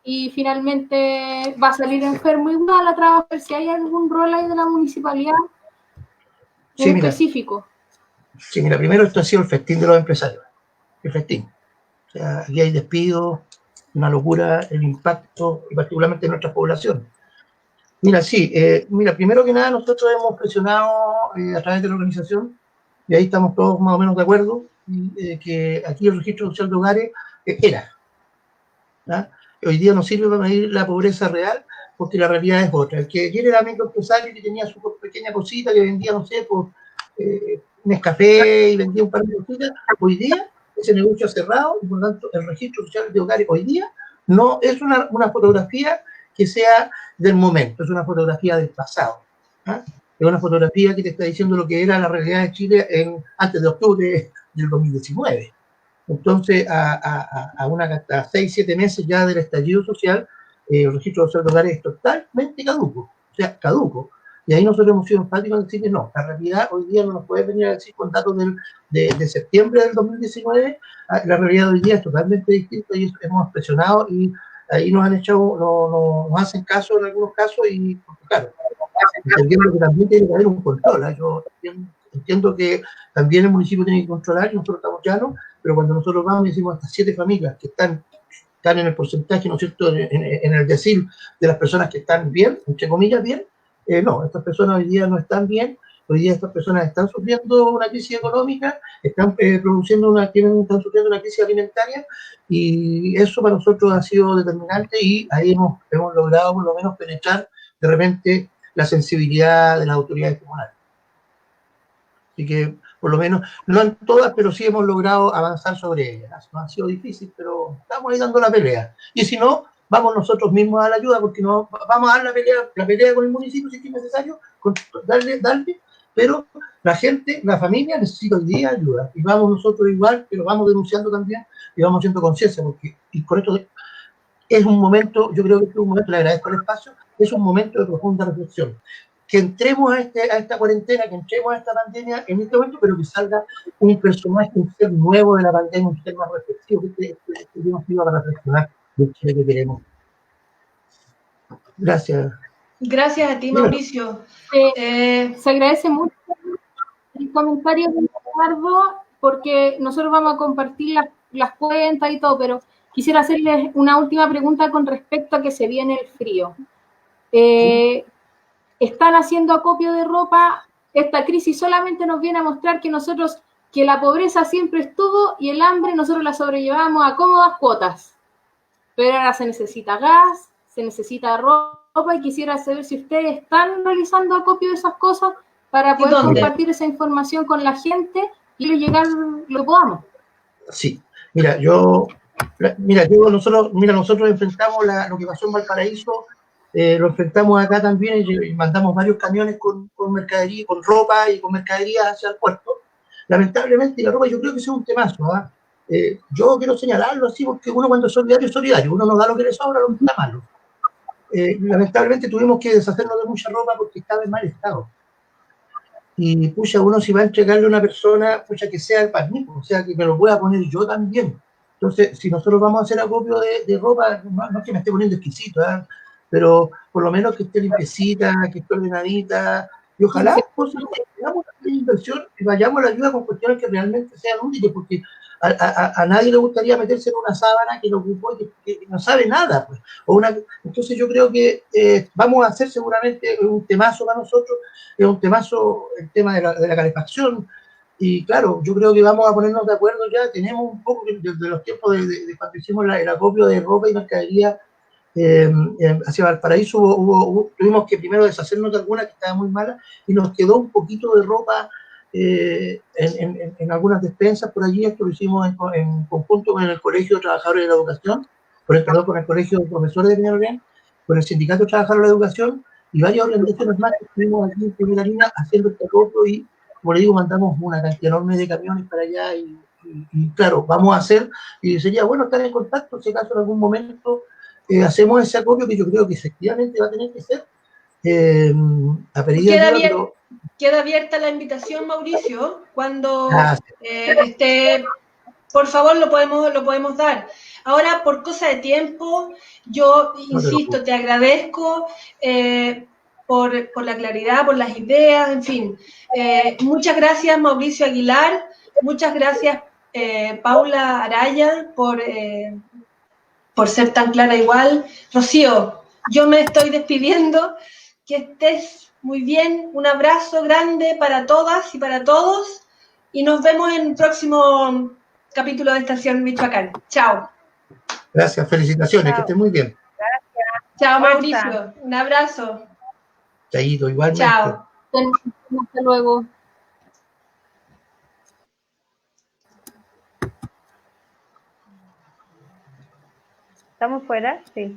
y finalmente va a salir enfermo igual a trabajar. Si hay algún rol ahí de la municipalidad Sí, mira, específico. sí, mira, primero esto ha sido el festín de los empresarios, el festín. O sea, aquí hay despidos, una locura, el impacto, y particularmente en nuestra población. Mira, sí, mira, primero que nada nosotros hemos presionado a través de la organización, y ahí estamos todos más o menos de acuerdo, que aquí el registro social de hogares era. ¿Ah? Hoy día no sirve para medir la pobreza real, porque la realidad es otra. El que quiere era microempresario que tenía su pequeña cosita, que vendía, no sé, pues, Nescafé y vendía un par de cositas, hoy día ese negocio ha cerrado y por lo tanto el registro social de hogares hoy día no es una fotografía que sea del momento, es una fotografía del pasado. ¿Ah? Es una fotografía que te está diciendo lo que era la realidad de Chile antes de octubre del 2019. Entonces, a 6, 7 meses ya del estallido social, el registro social de hogares es totalmente caduco, o sea, caduco. Y ahí nosotros hemos sido enfáticos en decir que no, la realidad hoy día no nos puede venir a decir con datos de septiembre del 2019, la realidad hoy día es totalmente distinta y hemos presionado y ahí nos han hecho, nos hacen caso en algunos casos y, claro, entendiendo que también tiene que haber un control. ¿Eh? Yo entiendo que también el municipio tiene que controlar y nosotros estamos llanos, pero cuando nosotros vamos y decimos hasta 7 familias que están en el porcentaje, ¿no es cierto?, en el decil de las personas que están bien, entre comillas bien, no, estas personas hoy día no están bien, hoy día estas personas están sufriendo una crisis económica, están están sufriendo una crisis alimentaria y eso para nosotros ha sido determinante y ahí hemos logrado por lo menos penetrar de repente la sensibilidad de las autoridades comunales. Así que, por lo menos, no en todas, pero sí hemos logrado avanzar sobre ellas. No ha sido difícil, pero estamos ahí dando la pelea. Y si no, vamos nosotros mismos a la ayuda, porque no vamos a dar la pelea con el municipio si es necesario, darle, pero la gente, la familia necesita hoy día ayuda. Y vamos nosotros igual, pero vamos denunciando también y vamos haciendo conciencia, porque y con esto es un momento, yo creo que es un momento, le agradezco el espacio, es un momento de profunda reflexión. Que entremos a esta cuarentena, que entremos a esta pandemia en este momento, pero que salga un personaje, un ser nuevo de la pandemia, un ser más reflexivo, que nos sirva para reflexionar de Chile que queremos. Gracias. Gracias a ti, Mauricio. Se agradece mucho el comentario de Ricardo, porque nosotros vamos a compartir las cuentas y todo, pero quisiera hacerles una última pregunta con respecto a que se viene el frío. ¿Sí? Están haciendo acopio de ropa. Esta crisis solamente nos viene a mostrar que la pobreza siempre estuvo y el hambre nosotros la sobrellevamos a cómodas cuotas. Pero ahora se necesita gas, se necesita ropa y quisiera saber si ustedes están realizando acopio de esas cosas para poder compartir esa información con la gente y llegar lo que podamos. Sí, nosotros enfrentamos lo que pasó en Valparaíso. Lo enfrentamos acá también y mandamos varios camiones con mercadería, con ropa y con mercadería hacia el puerto. Lamentablemente la ropa yo creo que es un temazo. ¿Eh? Yo quiero señalarlo así porque uno cuando es solidario, uno no da lo que le sobra, lo que está malo. Lamentablemente tuvimos que deshacernos de mucha ropa porque estaba en mal estado. Y pucha, uno si va a entregarle a una persona, pucha, que sea el mismo, o sea, que me lo pueda poner yo también. Entonces, si nosotros vamos a hacer acopio de ropa, no es que me esté poniendo exquisito, pero por lo menos que esté limpiecita, que esté ordenadita, y ojalá pues, hagamos una inversión y vayamos a la ayuda con cuestiones que realmente sean útiles, porque a nadie le gustaría meterse en una sábana que lo ocupó y que no sabe nada. Pues. Entonces yo creo que vamos a hacer seguramente un temazo para nosotros, es un temazo el tema de la calefacción, y claro, yo creo que vamos a ponernos de acuerdo ya, tenemos un poco desde los tiempos de cuando hicimos el acopio de ropa y mercadería hacia Valparaíso tuvimos que primero deshacernos de alguna que estaba muy mala y nos quedó un poquito de ropa en algunas despensas por allí. Esto lo hicimos en conjunto con el Colegio de Trabajadores de la Educación, con el Colegio de Profesores de Peñalolén, con el Sindicato de Trabajadores de la Educación y varias organizaciones más que estuvimos aquí en primera línea haciendo este acopio y, como le digo, mandamos una cantidad enorme de camiones para allá y claro, vamos a hacer, y sería bueno estar en contacto si acaso en algún momento hacemos ese acopio que yo creo que efectivamente va a tener que ser a pedida de ayuda, pero... Queda abierta la invitación, Mauricio, cuando esté, por favor, lo podemos dar. Ahora, por cosa de tiempo, yo insisto, te agradezco por la claridad, por las ideas, en fin. Muchas gracias, Mauricio Aguilar, muchas gracias, Paula Araya, por ser tan clara igual. Rocío, yo me estoy despidiendo, que estés muy bien, un abrazo grande para todas y para todos, y nos vemos en el próximo capítulo de Estación Michoacán. Chao. Gracias, felicitaciones, que estén muy bien. Gracias. Chao, Mauricio, un abrazo. Chaito, igualmente. Chao. Hasta luego. ¿Estamos fuera? Sí.